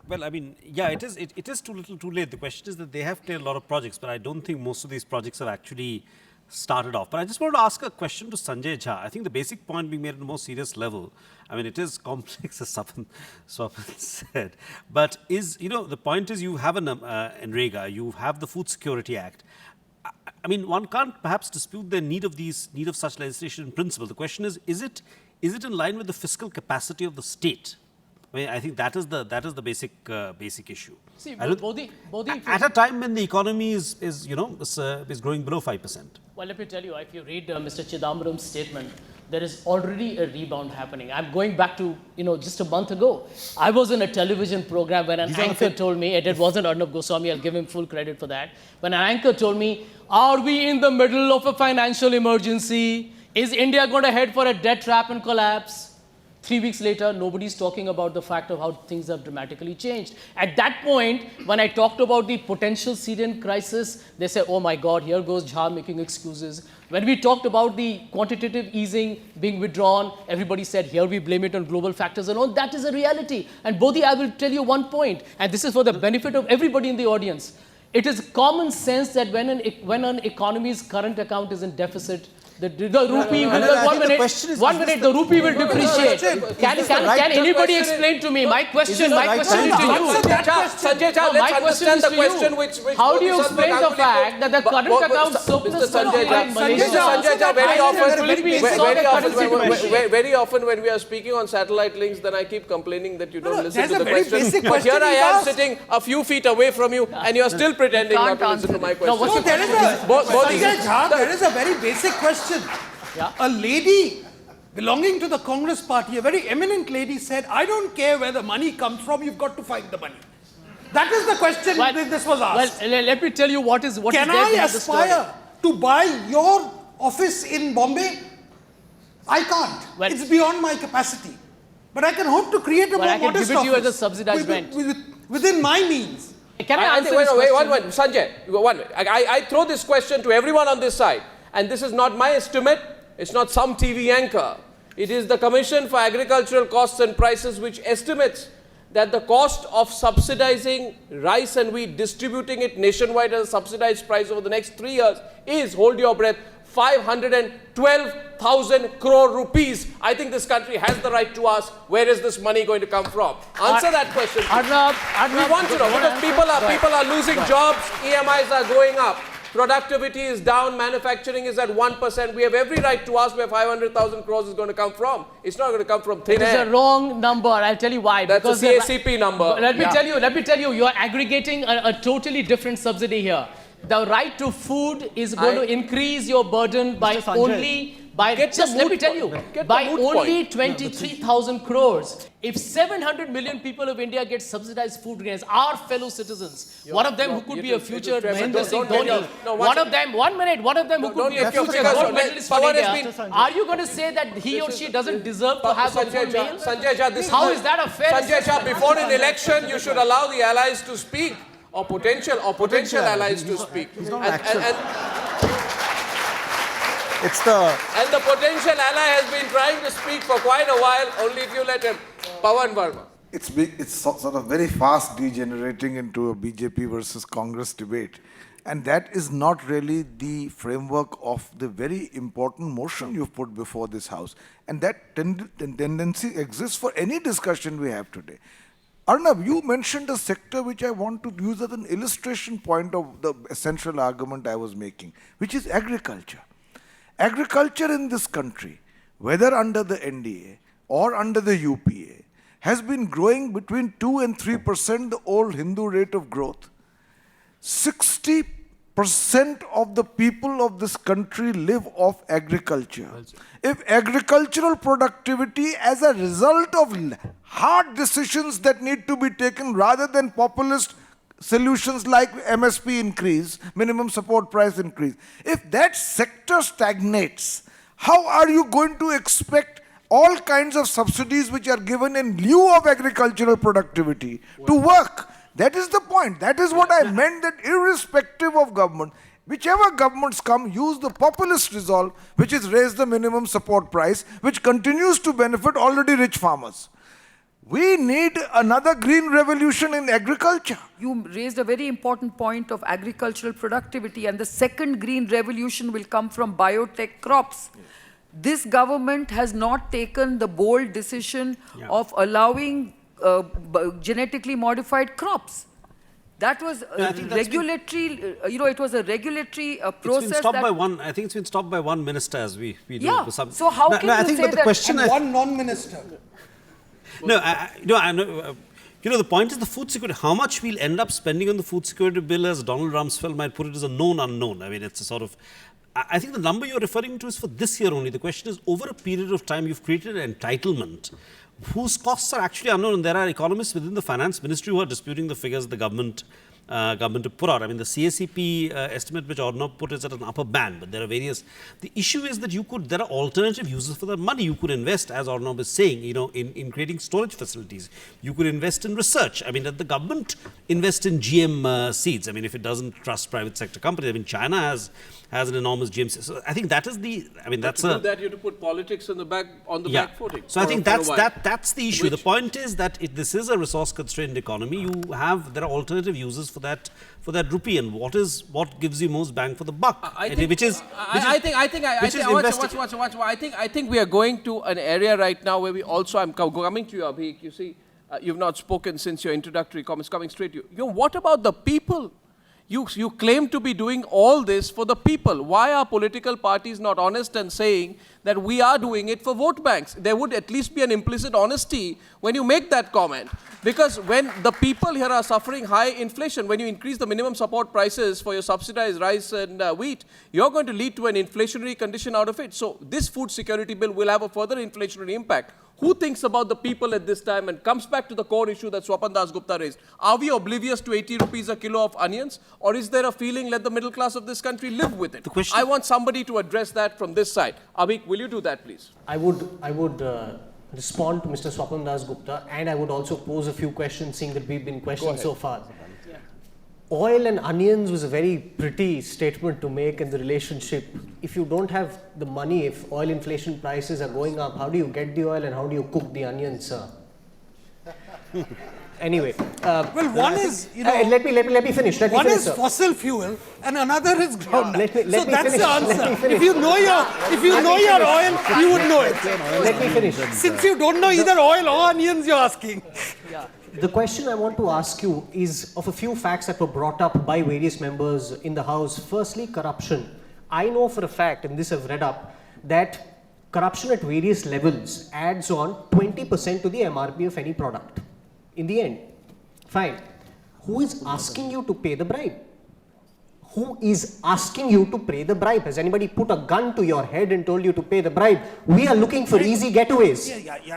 Well, I mean, yeah, it is too little, too late. The question is that they have cleared a lot of projects, but I don't think most of these projects have actually started off. But I just want to ask a question to Sanjay Jha. I think the basic point being made at a more serious level, I mean, it is complex, as Swapan said. But the point is you have an NREGA, you have the Food Security Act. I mean, one can't perhaps dispute the need of such legislation in principle. The question is it in line with the fiscal capacity of the state? I mean, I think that is the basic issue. See, Bodhi, at a time when the economy is growing below 5%. Well, let me tell you, if you read Mr. Chidambaram's statement, there is already a rebound happening. I'm going back to, just a month ago. I was in a television program when an anchor told me, and it wasn't Arnab Goswami, I'll give him full credit for that. When an anchor told me, are we in the middle of a financial emergency? Is India going to head for a debt trap and collapse? 3 weeks later, nobody's talking about the fact of how things have dramatically changed. At that point, when I talked about the potential Syrian crisis, they said, oh my God, here goes Jha making excuses. When we talked about the quantitative easing being withdrawn, everybody said, here we blame it on global factors alone. That is a reality. And Bodhi, I will tell you one point, and this is for the benefit of everybody in the audience. It is common sense that when an economy's current account is in deficit, the rupee will, the rupee will depreciate. Can anybody explain to me? My question is to you. Sanjay Jha, let's understand the question which how do you explain the fact that the current account surplus Sanjay Jha, very often when we are speaking on satellite links, then I keep complaining that you don't listen to the question. But here I am sitting a few feet away from you, and you are still pretending not to listen to my question. No, Sanjay Jha, there is a very basic question. Yeah. A lady belonging to the Congress party, a very eminent lady, said, I don't care where the money comes from, you've got to find the money. That is the question this was asked. Well, let me tell you what is there Can I aspire to buy your office in Bombay? I can't. Well, it's beyond my capacity. But I can hope to create a more modest office. I can give it to you as a subsidized rent. Within my means. Can I answer wait, Sanjay, I throw this question to everyone on this side. And this is not my estimate, it's not some TV anchor. It is the Commission for Agricultural Costs and Prices which estimates that the cost of subsidizing rice and wheat, distributing it nationwide at a subsidized price over the next 3 years is, hold your breath, 512,000 crore rupees. I think this country has the right to ask, where is this money going to come from? Answer that question. Arnab, we want to know, because people are losing jobs, EMIs are going up. Productivity is down, manufacturing is at 1%. We have every right to ask where 500,000 crores is going to come from. It's not going to come from thin air. It's a wrong number. I'll tell you why. That's because a CACP number. Let me tell you, you're aggregating a totally different subsidy here. The right to food is going to increase your burden by only, by 23,000 crores. If 700 million people of India get subsidized food grains, our fellow citizens, one of them who could be a future Mahendra Singh Dhoni, one of them who could be a future gold medalist for India, are you going to say that he or she doesn't deserve to have a full meal? Sanjay Jha, how is that a fair Sanjay Jha, before an election, you should allow the allies to speak, or potential allies to speak. And the potential ally has been trying to speak for quite a while, only if you let him. Pawan Verma. It's sort of very fast degenerating into a BJP versus Congress debate. And that is not really the framework of the very important motion you've put before this House. And that tendency exists for any discussion we have today. Arnab, you mentioned a sector which I want to use as an illustration point of the essential argument I was making, which is agriculture. Agriculture in this country, whether under the NDA or under the UPA, has been growing between 2 and 3%, the old Hindu rate of growth. 60% of the people of this country live off agriculture. If agricultural productivity as a result of hard decisions that need to be taken rather than populist solutions like MSP increase, minimum support price increase, if that sector stagnates, how are you going to expect all kinds of subsidies which are given in lieu of agricultural productivity to work? That is the point. That is what I meant, that irrespective of government, whichever governments come, use the populist resolve, which is raise the minimum support price, which continues to benefit already rich farmers. We need another green revolution in agriculture. You raised a very important point of agricultural productivity, and the second green revolution will come from biotech crops. Yes. This government has not taken the bold decision of allowing genetically modified crops. That was regulatory, it was a regulatory process. It's been stopped by one, I think it's been stopped by one minister as we do. Yeah, so how can you say that? One non-minister. The point is the food security. How much we'll end up spending on the food security bill, as Donald Rumsfeld might put it, is a known unknown. I mean, it's a sort of... I think the number you're referring to is for this year only. The question is, over a period of time, you've created an entitlement whose costs are actually unknown. And there are economists within the finance ministry who are disputing the figures the government to put out. I mean, the CACP estimate which Arnab put is at an upper band, but there are various... The issue is that there are alternative uses for that money. You could invest, as Arnab is saying, in creating storage facilities. You could invest in research. I mean, let the government invest in GM seeds. I mean, if it doesn't trust private sector companies. I mean, China has an enormous GM. So I think that is the... I mean, that's to do that, you have to put politics on the back footing. So I think that's the issue. The point is that this is a resource-constrained economy. There are alternative uses for that rupee, and what gives you most bang for the buck? I think we are going to an area right now where we also... I'm coming to you, Abhik. You see, you've not spoken since your introductory comments. Coming straight to you. What about the people? You claim to be doing all this for the people. Why are political parties not honest and saying that we are doing it for vote banks? There would at least be an implicit honesty when you make that comment. Because when the people here are suffering high inflation, when you increase the minimum support prices for your subsidized rice and wheat, you're going to lead to an inflationary condition out of it. So this food security bill will have a further inflationary impact. Who thinks about the people at this time and comes back to the core issue that Swapan Das Gupta raised? Are we oblivious to 80 rupees a kilo of onions? Or is there a feeling, let the middle class of this country live with it? I want somebody to address that from this side. Abhik, will you do that, please? I would respond to Mr. Swapan Das Gupta, and I would also pose a few questions, seeing that we've been questioned so far. Oil and onions was a very pretty statement to make in the relationship. If you don't have the money, if oil inflation prices are going up, how do you get the oil and how do you cook the onions, sir? Anyway. One is, let me finish. One is fossil fuel and another is groundnut. So that's the answer. If you know your oil, you would know it. Let me finish. Since you don't know either oil or onions, you're asking. Yeah. The question I want to ask you is of a few facts that were brought up by various members in the House. Firstly, corruption. I know for a fact, and this I've read up, that corruption at various levels adds on 20% to the MRP of any product. In the end, fine. Who is asking you to pay the bribe? Who is asking you to pay the bribe? Has anybody put a gun to your head and told you to pay the bribe? We are looking for easy getaways.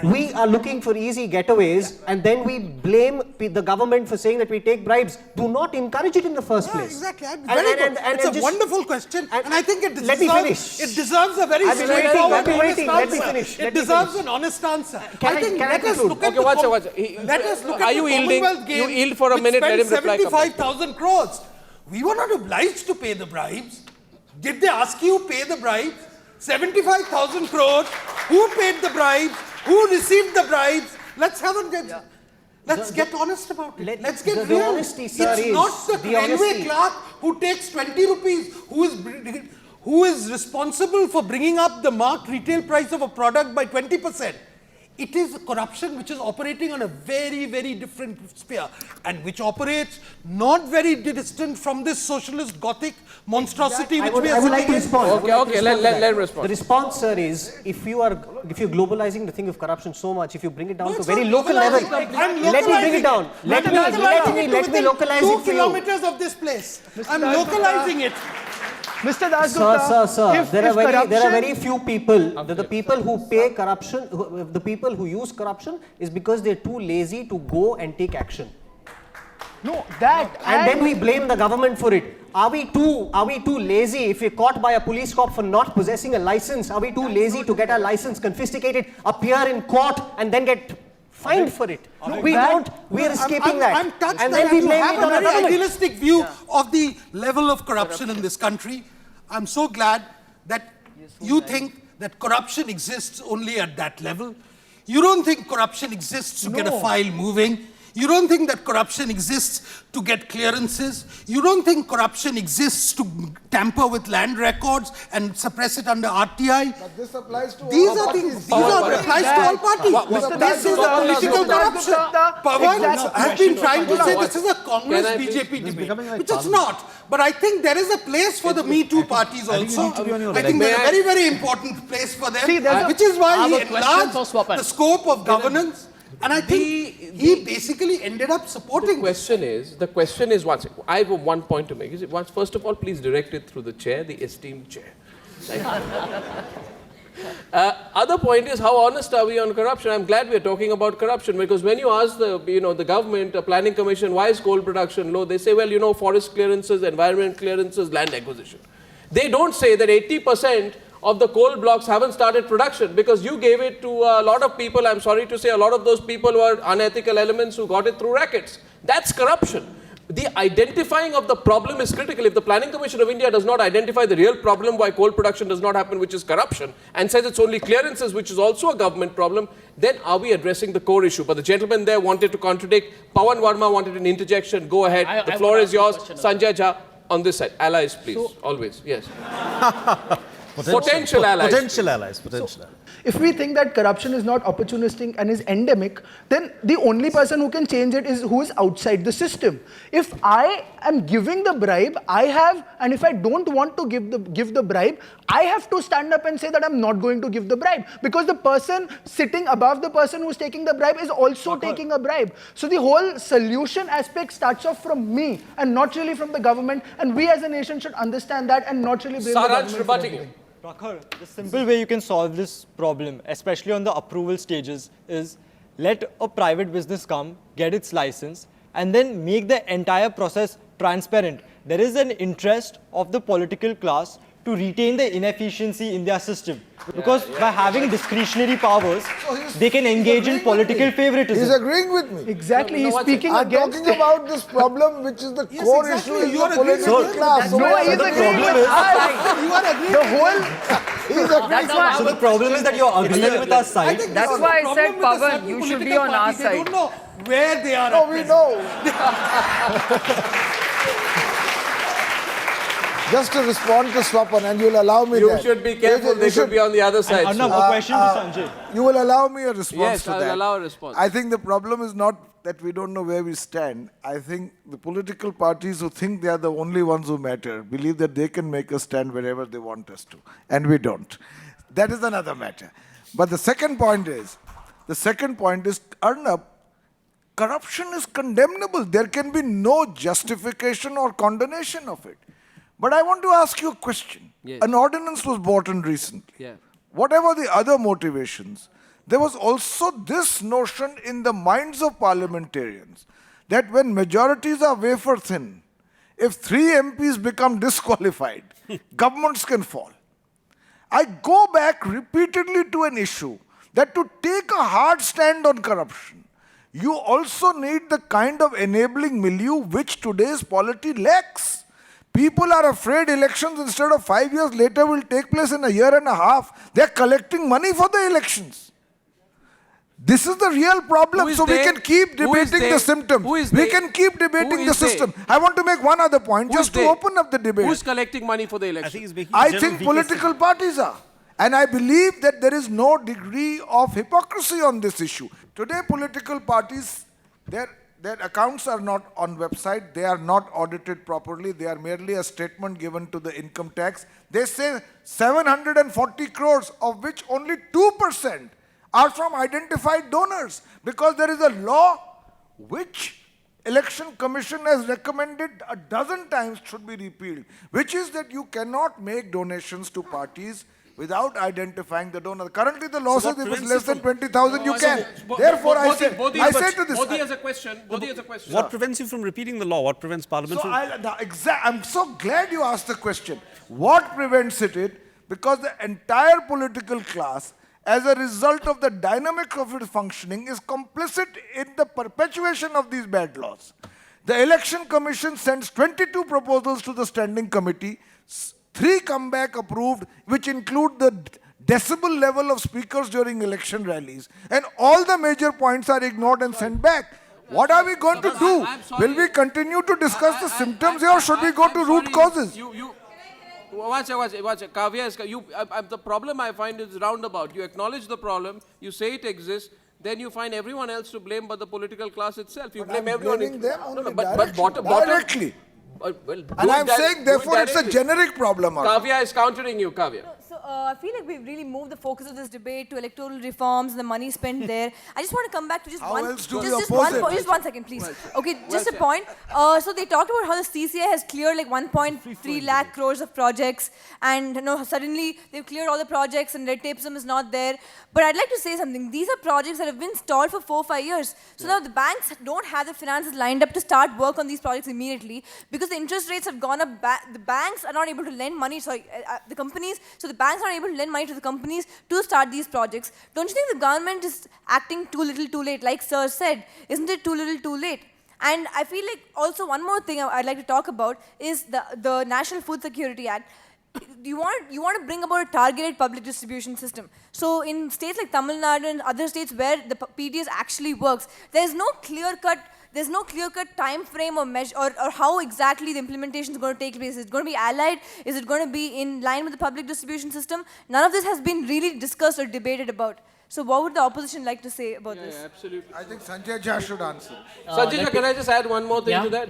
We are looking for easy getaways, and then we blame the government for saying that we take bribes. Do not encourage it in the first place. Exactly. Very good. It's a wonderful question, and I think it deserves a very straightforward, honest answer. It deserves an honest answer. Let us look at Are you yielding? You yield for a minute. Let him reply. 75,000 crores. We were not obliged to pay the bribes. Did they ask you to pay the bribes? 75,000 crores. Who paid the bribes? Who received the bribes? Let's have a... Let's get honest about it. Let's get real. Honesty, sir, it's not the railway clerk who takes 20 rupees who is responsible for bringing up the marked retail price of a product by 20%. It is corruption which is operating on a very, very different sphere, and which operates not very distant from this socialist Gothic monstrosity which we are I would like to respond. Okay, let him respond. The response, sir, is if you're globalizing the thing of corruption so much, if you bring it down to a very local level, let me bring it down. Let me localize it for you. 2 kilometers of this place. I'm localizing it. Mr. Das Gupta, sir, there are very few people. The people who pay corruption, the people who use corruption, is because they're too lazy to go and take action. No, that and then we blame the government for it. Are we too lazy? If we're caught by a police cop for not possessing a license, are we too lazy to get our license confiscated, appear in court, and then get fined for it? We are escaping that. I'm touched and that then we you blame have it on a the very government. idealistic view of the level of corruption in this country. I'm so glad that you think that corruption exists only at that level. You don't think corruption exists to get a file moving. You don't think that corruption exists to get clearances. You don't think corruption exists to tamper with land records and suppress it under RTI. But this applies to These all are parties. things. These are applies to all parties. This is a political corruption. Pawan has been trying to say this is a Congress BJP debate, which it's not. But I think there is a place for the Me Too parties also. I think there's a very, very important place for them, which is why he enlarged the scope of governance. And I think he basically ended up supporting The question is, one second. I have one point to make. Is it, first of all, please direct it through the chair, the esteemed chair. Other point is, how honest are we on corruption? I'm glad we're talking about corruption, because when you ask the government, planning commission, why is coal production low? They say, well, forest clearances, environment clearances, land acquisition. They don't say that 80% of the coal blocks haven't started production because you gave it to a lot of people. I'm sorry to say, a lot of those people were unethical elements who got it through rackets. That's corruption. The identifying of the problem is critical. If the Planning Commission of India does not identify the real problem why coal production does not happen, which is corruption, and says it's only clearances, which is also a government problem, then are we addressing the core issue? But the gentleman there wanted to contradict. Pawan Verma wanted an interjection. Go ahead. The floor is yours. Sanjay Jha on this side. Allies, please. Always. Yes. Potential allies. Potential allies. If we think that corruption is not opportunistic and is endemic, then the only person who can change it is who is outside the system. If I am giving the bribe, and if I don't want to give the bribe, I have to stand up and say that I'm not going to give the bribe, because the person sitting above the person who's taking the bribe is also taking a bribe. So the whole solution aspect starts off from me and not really from the government, and we as a nation should understand that and not really blame the government for everything. Prakhar, the simple way you can solve this problem, especially on the approval stages, is let a private business come, get its license, and then make the entire process transparent. There is an interest of the political class to retain the inefficiency in their system. Because by having discretionary powers, they can engage in political favoritism. He's agreeing with me. Exactly, he's speaking I'm against talking about this problem, which is the core issue in the political class. No, he's agreeing with us. You are agreeing. The whole... He's agreeing. So the problem is that you're agreeing with our side. That's why I said, Pawan, you should be on our They side. don't know where they are. No, we know. Just to respond to Swapan, and you'll allow me You that. should be careful. They should be on the other side. Arnab, a question to Sanjay. You will allow me a response Yes, to I'll that. allow a response. I think the problem is not that we don't know where we stand. I think the political parties who think they are the only ones who matter believe that they can make us stand wherever they want us to, and we don't. That is another matter. But the second point is, Arnab, corruption is condemnable. There can be no justification or condemnation of it. But I want to ask you a question. Yes. An ordinance was brought in recently. Yeah. Whatever the other motivations, there was also this notion in the minds of parliamentarians that when majorities are wafer thin, if 3 MPs become disqualified, governments can fall. I go back repeatedly to an issue that to take a hard stand on corruption, you also need the kind of enabling milieu which today's polity lacks. People are afraid elections instead of 5 years later will take place in a year and a half. They're collecting money for the elections. This is the real problem. So we can keep debating the symptoms. We can keep debating the system. I want to make one other point just to open up the debate. Who's collecting money for the election? I think political parties are. And I believe that there is no degree of hypocrisy on this issue. Today, political parties, their accounts are not on website. They are not audited properly. They are merely a statement given to the income tax. They say 740 crores, of which only 2% are from identified donors, because there is a law which Election Commission has recommended a dozen times should be repealed, which is that you cannot make donations to parties without identifying the donor. Currently, the law says if it's less than 20,000, you can. Therefore, I say to this. Modi has a question. What prevents you from repealing the law? What prevents Parliament So from... I'm so glad you asked the question. What prevents it? Because the entire political class, as a result of the dynamic of its functioning, is complicit in the perpetuation of these bad laws. The Election Commission sends 22 proposals to the Standing Committee. 3 come back approved, which include the decibel level of speakers during election rallies, and all the major points are ignored and sent back. What are we going to do? Will we continue to discuss the symptoms here, or should we go to root causes? Watch it. Kavya, the problem I find is roundabout. You acknowledge the problem, you say it exists, then you find everyone else to blame but the political class itself. You blame everyone. Blaming them on directly. And I'm saying, therefore, it's a generic problem. Kavya is countering you, Kavya. So I feel like we've really moved the focus of this debate to electoral reforms and the money spent there. I just want to come back to just How one. else do we Just oppose one. it? Just 1 second, please. Okay, just a point. So they talked about how the CCI has cleared like 1.3 lakh crores of projects, and suddenly they've cleared all the projects and red tapeism is not there. But I'd like to say something. These are projects that have been stalled for 4 or 5 years. So now the banks don't have the finances lined up to start work on these projects immediately because the interest rates have gone up. The banks are not able to lend money. The companies. So the banks are not able to lend money to the companies to start these projects. Don't you think the government is acting too little, too late? Like Sir said, isn't it too little, too late? And I feel like also one more thing I'd like to talk about is the National Food Security Act. You want to bring about a targeted public distribution system. So in states like Tamil Nadu and other states where the PDS actually works, there's no clear-cut time frame or measure or how exactly the implementation is going to take place. Is it going to be allied? Is it going to be in line with the public distribution system? None of this has been really discussed or debated about. So what would the opposition like to say about this? Yeah, absolutely. I think Sanjay Jha should answer. Sanjay Jha, can I just add one more thing to that?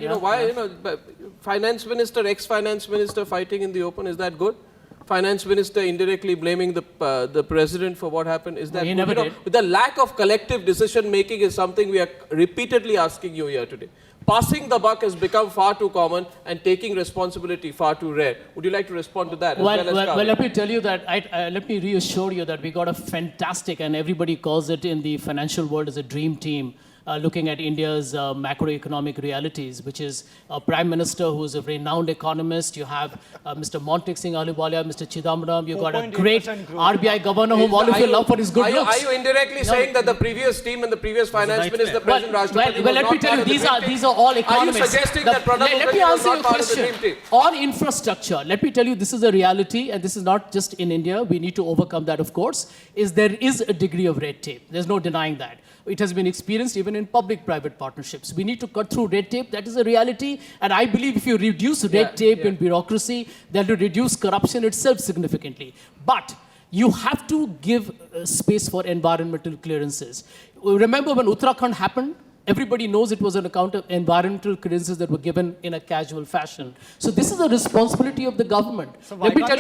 Finance minister, ex-finance minister fighting in the open, is that good? Finance minister indirectly blaming the president for what happened, is that good? The lack of collective decision making is something we are repeatedly asking you here today. Passing the buck has become far too common and taking responsibility far too rare. Would you like to respond to that? Well, let me tell you that, let me reassure you that we got a fantastic, and everybody calls it in the financial world as a dream team, looking at India's macroeconomic realities, which is a Prime Minister who is a renowned economist. You have Mr. Montek Singh Ahluwalia, Mr. Chidambaram. You got a great RBI governor whom all of you love for his good looks. Are you indirectly saying that the previous team and the previous finance minister, President Rashtrapati, well, let me tell you, these are all economists. Are you suggesting that Pranab let me Mukherjee was answer not your part of the question. dream team? On infrastructure, let me tell you, this is a reality, and this is not just in India. We need to overcome that, of course. There is a degree of red tape. There's no denying that. It has been experienced even in public-private partnerships. We need to cut through red tape. That is a reality. And I believe if you reduce red tape and bureaucracy, that will reduce corruption itself significantly. But you have to give space for environmental clearances. Remember when Uttarakhand happened? Everybody knows it was on account of environmental clearances that were given in a casual fashion. So this is a responsibility of the government. So let me tell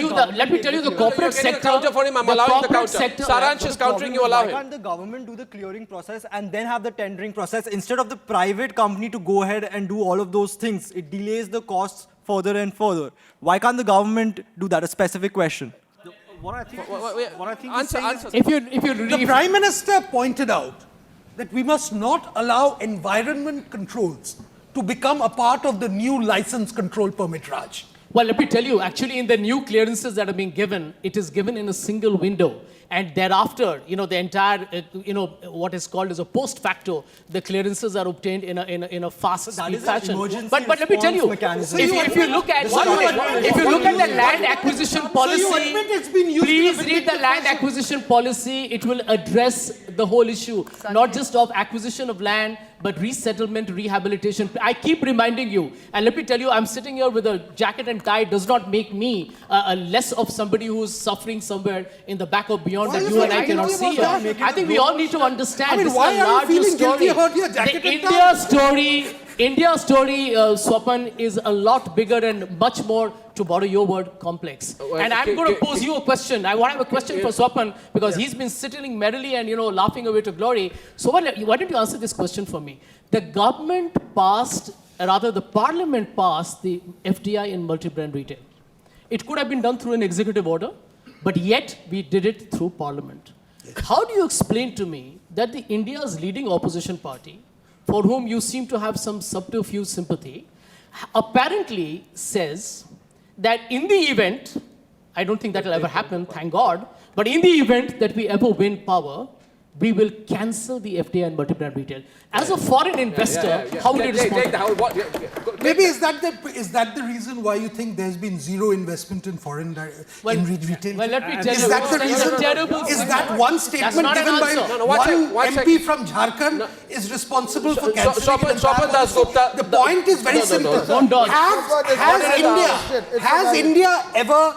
you the corporate sector. Counter for him. I'm allowing the counter. Saransh is countering. You allow him. Why can't the government do the clearing process and then have the tendering process instead of the private company to go ahead and do all of those things? It delays the costs further and further. Why can't the government do that? A specific question. What I think Answer. The Prime Minister pointed out that we must not allow environment controls to become a part of the new license control permit, Raj. Well, let me tell you, actually in the new clearances that are being given, it is given in a single window. And thereafter, the entire, what is called as a post facto, the clearances are obtained in a fast speed fashion. But let me tell you, if you look at the land acquisition policy, please read the land acquisition policy. It will address the whole issue, not just of acquisition of land, but resettlement, rehabilitation. I keep reminding you, and let me tell you, I'm sitting here with a jacket and tie does not make me less of somebody who is suffering somewhere in the back of beyond that you and I cannot see here. I think we all need to understand this is a larger story. The India story, Swapan, is a lot bigger and much more, to borrow your word, complex. And I'm going to pose you a question. I want to have a question for Swapan because he's been sitting merrily and laughing away to glory. So why don't you answer this question for me? The government passed, rather the parliament passed the FDI in multi-brand retail. It could have been done through an executive order, but yet we did it through parliament. How do you explain to me that the India's leading opposition party, for whom you seem to have some subterfuge sympathy, apparently says that in the event, I don't think that will ever happen, thank God, but in the event that we ever win power, we will cancel the FDI and multi-brand retail. As a foreign investor, how would you respond? Maybe is that the reason why you think there's been zero investment in foreign retail? Well, let me tell you. Is that the that's reason? a terrible- Is that one statement not an given by answer. No, one one MP from Jharkhand is responsible for cancelling Swapan- an entire Swapan Das policy? Gupta- The point is very No, no, no, simple. Don't dodge. Has India ever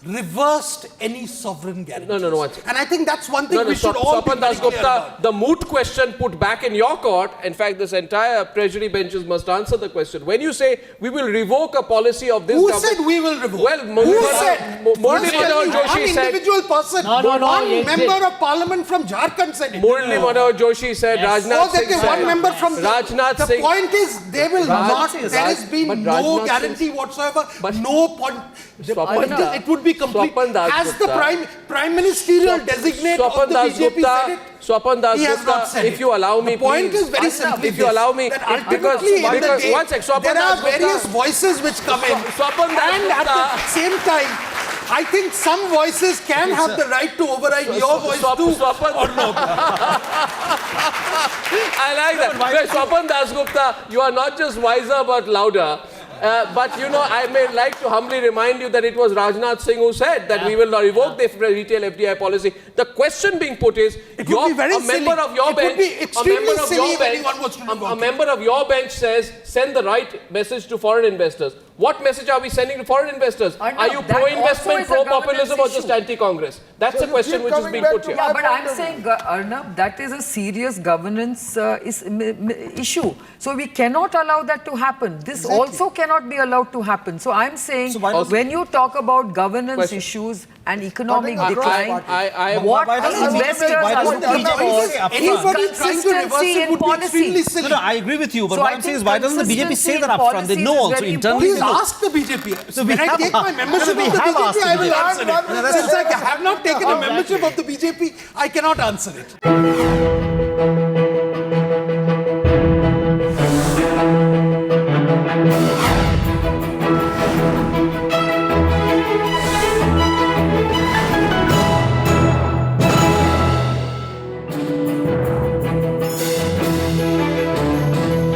reversed any sovereign guarantees? No, one second. And I think that's one thing we should all be Swapan very Das clear Gupta, about. the moot question put back in your court, in fact, this entire treasury benches must answer the question. When you say we will revoke a policy of this Who government. said we will revoke? Well, Who said? Murli First tell Manohar me, Joshi one said. individual person, one yes, member of parliament from Jharkhand said it. Murli Manohar Joshi said. Rajnath Oh, Singh that said. one member from Rajnath the Singh. point is they will not. There has been but no Rajnath guarantee Singh- whatsoever. but- No point. Swapan- It would be complete. Swapan Das Has the Gupta- prime ministerial designate Swapan of the Das BJP said Gupta, it? Swapan Das He has Gupta, not said if it. you allow me, The point please. is very simply If you allow me, that because ultimately in the day, one sec, Swapan there are Das Gupta- various voices which come in, Swapan Das and at Gupta- the same time, I think some voices can have the right to override your voice too. I like that. Well, Swapan Das Gupta, you are not just wiser but louder. But you know, I may like to humbly remind you that it was Rajnath Singh who said that we will not revoke the retail FDI policy. The question being put is, It would be very a member silly. of your It would bench, be extremely silly if bench, anyone was to revoke a it. member of your bench says, send the right message to foreign investors. What message are we sending to foreign investors? I know, Are you that pro-investment, also is a pro-populism, or governance just issue. anti-Congress? That's the question which is being put here. Yeah, but I'm saying, Arnab, that is a serious governance issue. So we cannot allow that to happen. This also cannot be allowed to happen. So I'm saying, when you talk about governance Question. issues and economic Cutting across decline, I- what why does the investors BJP are want looking to for say upfront? Anybody trying to reverse consistency it in would be extremely policy. silly. No, I agree with you, but So what I I'm saying is, think why doesn't the BJP say that up front? They consistency in know also policy is internally. Please they know. ask the BJP. So When I take my membership of we the have asked BJP, I will the answer BJP. it. Since I have not taken a membership of the BJP, I cannot answer it.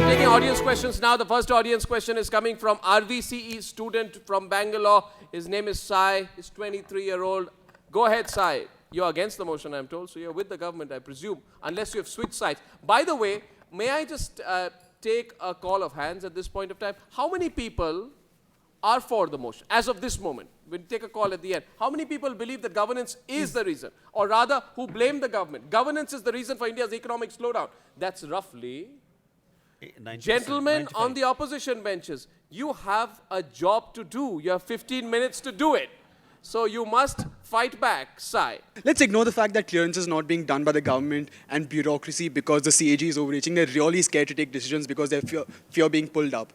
Taking audience questions now. The first audience question is coming from RVCE student from Bangalore. His name is Sai. He's 23-year-old. Go ahead, Sai. You're against the motion, I'm told, so you're with the government, I presume, unless you have switched sides. By the way, may I just take a call of hands at this point of time? How many people are for the motion as of this moment? We'll take a call at the end. How many people believe that governance is the reason? Or rather, who blame the government? Governance is the reason for India's economic slowdown. That's roughly... 90%, Gentlemen 95. on the opposition benches, you have a job to do. You have 15 minutes to do it. So you must fight back, Sai. Let's ignore the fact that clearance is not being done by the government and bureaucracy because the CAG is overreaching. They're really scared to take decisions because they fear being pulled up.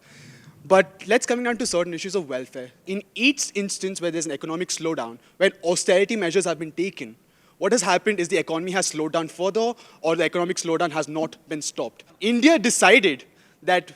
But let's come down to certain issues of welfare. In each instance where there's an economic slowdown, when austerity measures have been taken, what has happened is the economy has slowed down further or the economic slowdown has not been stopped. India decided that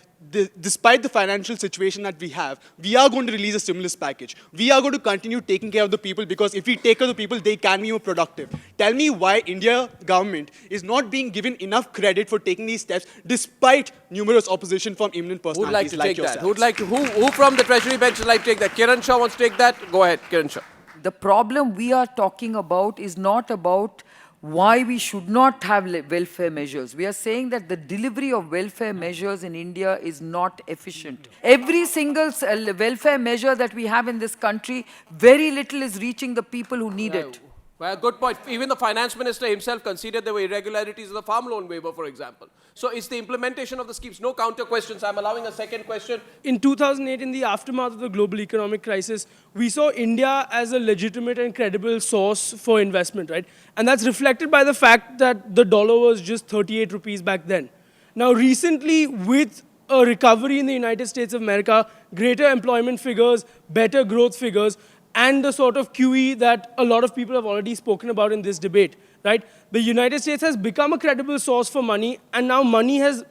despite the financial situation that we have, we are going to release a stimulus package. We are going to continue taking care of the people because if we take care of the people, they can be more productive. Tell me why India government is not being given enough credit for taking these steps despite numerous opposition from eminent Who'd like personalities to like take that? yourselves. Who'd like to? Who from the Treasury bench would like to take that? Kiran Shah wants to take that? Go ahead, Kiran Shah. The problem we are talking about is not about why we should not have welfare measures. We are saying that the delivery of welfare measures in India is not efficient. Every single welfare measure that we have in this country, very little is reaching the people who need it. Well, good point. Even the finance minister himself conceded there were irregularities in the farm loan waiver, for example. So it's the implementation of the schemes. No counter questions. I'm allowing a second question. In 2008, in the aftermath of the global economic crisis, we saw India as a legitimate and credible source for investment, right? And that's reflected by the fact that the dollar was just 38 rupees back then. Now, recently, with a recovery in the United States of America, greater employment figures, better growth figures, and the sort of QE that a lot of people have already spoken about in this debate, right? The United States has become a credible source for money, and now money has,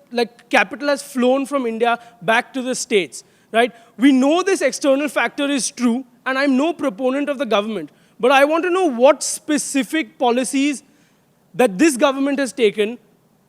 capital has flown from India back to the States, right? We know this external factor is true, and I'm no proponent of the government, but I want to know what specific policies that this government has taken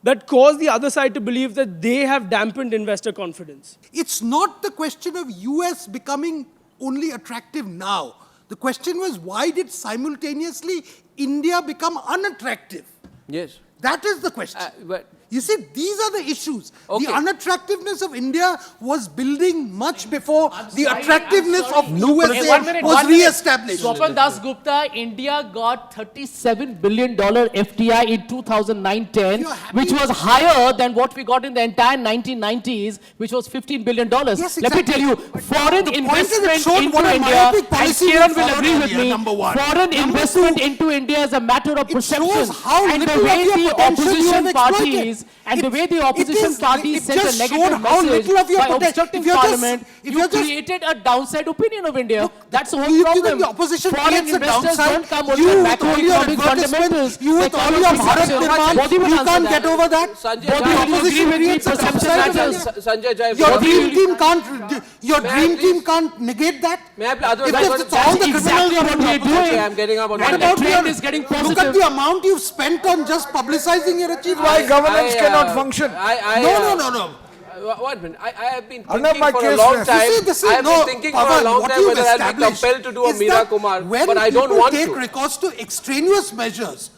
that cause the other side to believe that they have dampened investor confidence? It's not the question of US becoming only attractive now. The question was, why did simultaneously India become unattractive? Yes. That is the question. But You see, these are the issues. Okay. The unattractiveness of India was building much before the attractiveness of USA was re-established. Swapan Das Gupta, India got $37 billion FDI in 2009-10, which was higher than what we got in the entire 1990s, which was $15 billion. Yes, Let me exactly. tell you, foreign The point is it investment showed into what a India, myopic and policy we Kiran will followed agree with earlier, me, number one. foreign Number investment two, into India is a matter of it perception. shows how And the little way of your the potential you have opposition exploited. parties and the way the opposition parties sent a just negative showed how message little of your by potential. obstructing If you're just- parliament, if you you're just- created a downside opinion of India. That's the whole you problem. think the opposition Foreign creates a investors downside? don't come with You the with all your macroeconomic fundamentals. advertisements, you with They all come your with Bharat perception. Nirman, Bodhi will you answer can't that. get over that. Sanjay, The Jai, opposition creates a perception downside. matters. Sanjay Jai, Your Bodhi dream will- team can't, your May I dream team please- can't negate that. May I please- otherwise If I'm it's going to- all the That's criminals exactly are what on we are opposition. doing. Okay, I'm getting up on What And the about trend your, is getting look at positive. the amount you've spent on just publicizing your achievements. Why governance cannot function? No. One minute. I have been Arnab, thinking my for a case long was- time. You see, this is I have no, been thinking for a Pawan, long what time you've whether I'll be established compelled to do a is Meera that Kumar, when but I don't people want take to. recourse to extraneous measures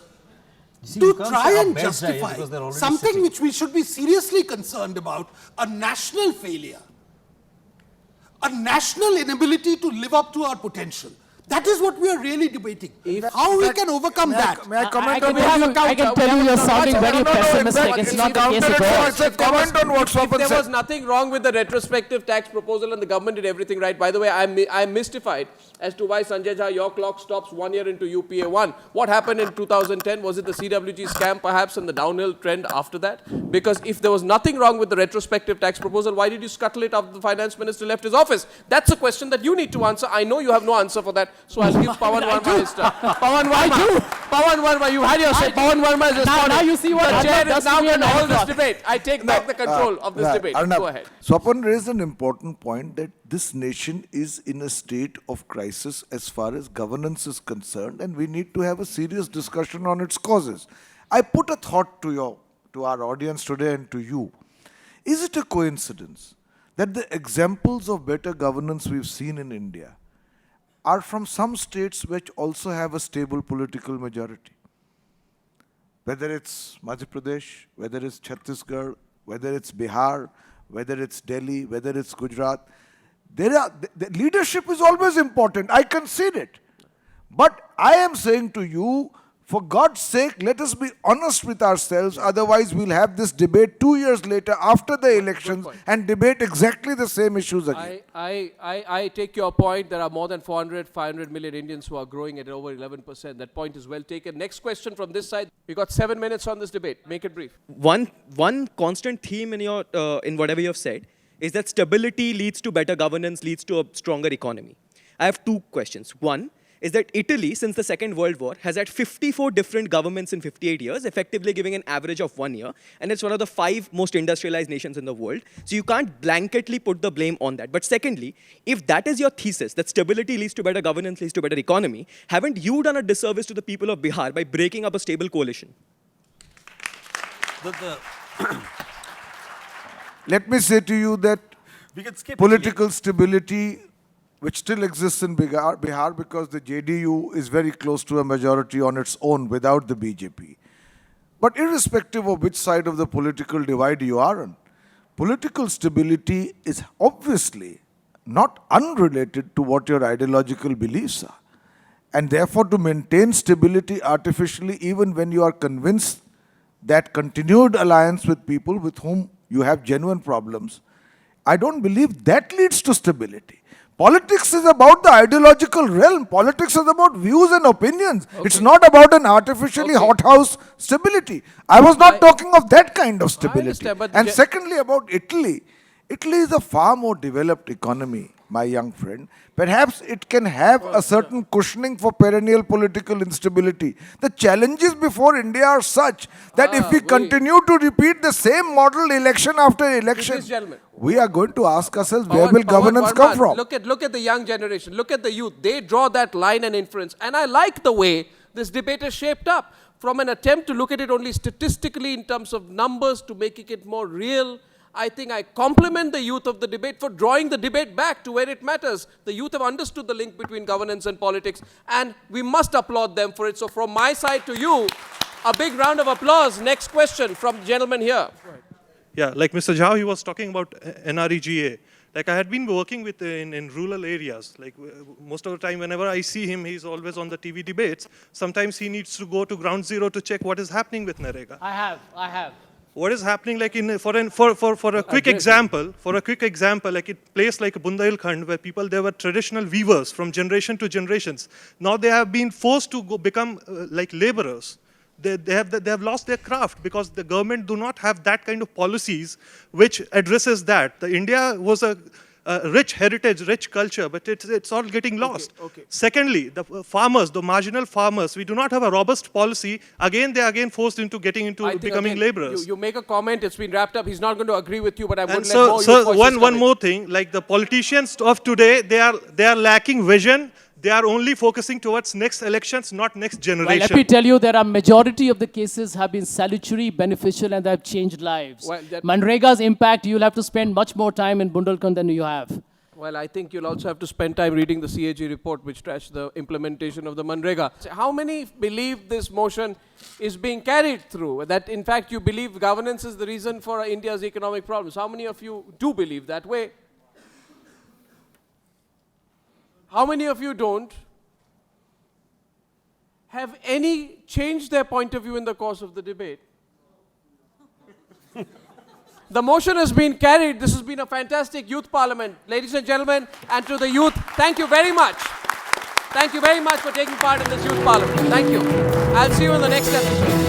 See, to you can't try say our and beds are here justify because they're already something sitting. which we should be seriously concerned about, a national failure, a national inability to live up to our potential. That is what we are really debating. How we can overcome that. May I comment I on can tell you you're sounding very pessimistic. It's not the case at all. It's a comment on what If Swapan there was said. nothing wrong with the retrospective tax proposal and the government did everything right. By the way, I'm mystified as to why, Sanjay Jha, your clock stops 1 year into UPA 1. What happened in 2010? Was it the CWG scam perhaps and the downhill trend after that? Because if there was nothing wrong with the retrospective tax proposal, why did you scuttle it after the finance minister left his office? That's a question that you need to answer. I know you have no answer for that, so I'll give Pawan Verma his turn. Pawan Verma, you had your say. Pawan Verma is responding. Now you see what the Arnab chair does is now to me in at all 9 this o'clock. debate. I take back the control of this debate. Arnab, Go ahead. Swapan raised an important point that this nation is in a state of crisis as far as governance is concerned, and we need to have a serious discussion on its causes. I put a thought to our audience today and to you. Is it a coincidence that the examples of better governance we've seen in India are from some states which also have a stable political majority? Whether it's Madhya Pradesh, whether it's Chhattisgarh, whether it's Bihar, whether it's Delhi, whether it's Gujarat, the leadership is always important. I concede it. But I am saying to you, for God's sake, let us be honest with ourselves. Otherwise, we'll have this debate 2 years later after the elections and debate exactly the same issues again. I take your point. There are more than 500 million Indians who are growing at over 11%. That point is well taken. Next question from this side. We got 7 minutes on this debate. Make it brief. One constant theme in your in whatever you have said is that stability leads to better governance, leads to a stronger economy. I have two questions. One is that Italy, since the Second World War, has had 54 different governments in 58 years, effectively giving an average of 1 year. And it's one of the 5 most industrialized nations in the world. So you can't blanketly put the blame on that. But secondly, if that is your thesis, that stability leads to better governance, leads to better economy, haven't you done a disservice to the people of Bihar by breaking up a stable coalition? Let me say to you that political stability, which still exists in Bihar because the JDU is very close to a majority on its own without the BJP. But irrespective of which side of the political divide you are on, political stability is obviously not unrelated to what your ideological beliefs are. And therefore, to maintain stability artificially, even when you are convinced that continued alliance with people with whom you have genuine problems, I don't believe that leads to stability. Politics is about the ideological realm. Politics is about views and opinions. Okay. It's not about an artificially hothouse stability. I was not talking of that kind of stability. And secondly, about Italy. Italy is a far more developed economy, my young friend. Perhaps it can have a certain cushioning for perennial political instability. The challenges before India are such that if we continue to repeat the same model election after election, we are going to ask ourselves, where will governance come from? Look at the young generation. Look at the youth. They draw that line and inference. And I like the way this debate is shaped up. from an attempt to look at it only statistically in terms of numbers to making it more real, I think I compliment the youth of the debate for drawing the debate back to where it matters. The youth have understood the link between governance and politics, and we must applaud them for it. So from my side to you, a big round of applause. Next question from the gentleman here. Yeah, like Mr. Jha, he was talking about NREGA. Like I had been working with in rural areas. Like most of the time, whenever I see him, he's always on the TV debates. Sometimes he needs to go to ground zero to check what is happening with Narega. I have. What is happening, like for a quick example, like a place like Bundelkhand, where there were traditional weavers from generation to generations. Now they have been forced to become like laborers. They have lost their craft because the government do not have that kind of policies which addresses that. The India was a rich heritage, rich culture, but it's all getting lost. Okay. Secondly, the farmers, the marginal farmers, we do not have a robust policy. Again, they are again forced into becoming laborers. You make a comment, it's been wrapped up. He's not going to agree with you, but I wouldn't let so, more so youth one more thing, like the politicians of today, they are lacking vision. They are only focusing towards next elections, not next generation. Well, let me tell you, there are majority of the cases have been salutary, beneficial, and they have changed lives. Well, Manrega's impact, you'll have to spend much more time in Bundelkhand than you have. Well, I think you'll also have to spend time reading the CAG report, which trashed the implementation of the Manrega. How many believe this motion is being carried through? That, in fact, you believe governance is the reason for India's economic problems? How many of you do believe that way? How many of you don't? Have any changed their point of view in the course of the debate? The motion has been carried. This has been a fantastic youth parliament. Ladies and gentlemen, and to the youth, thank you very much. Thank you very much for taking part in this youth parliament. Thank you. I'll see you in the next episode.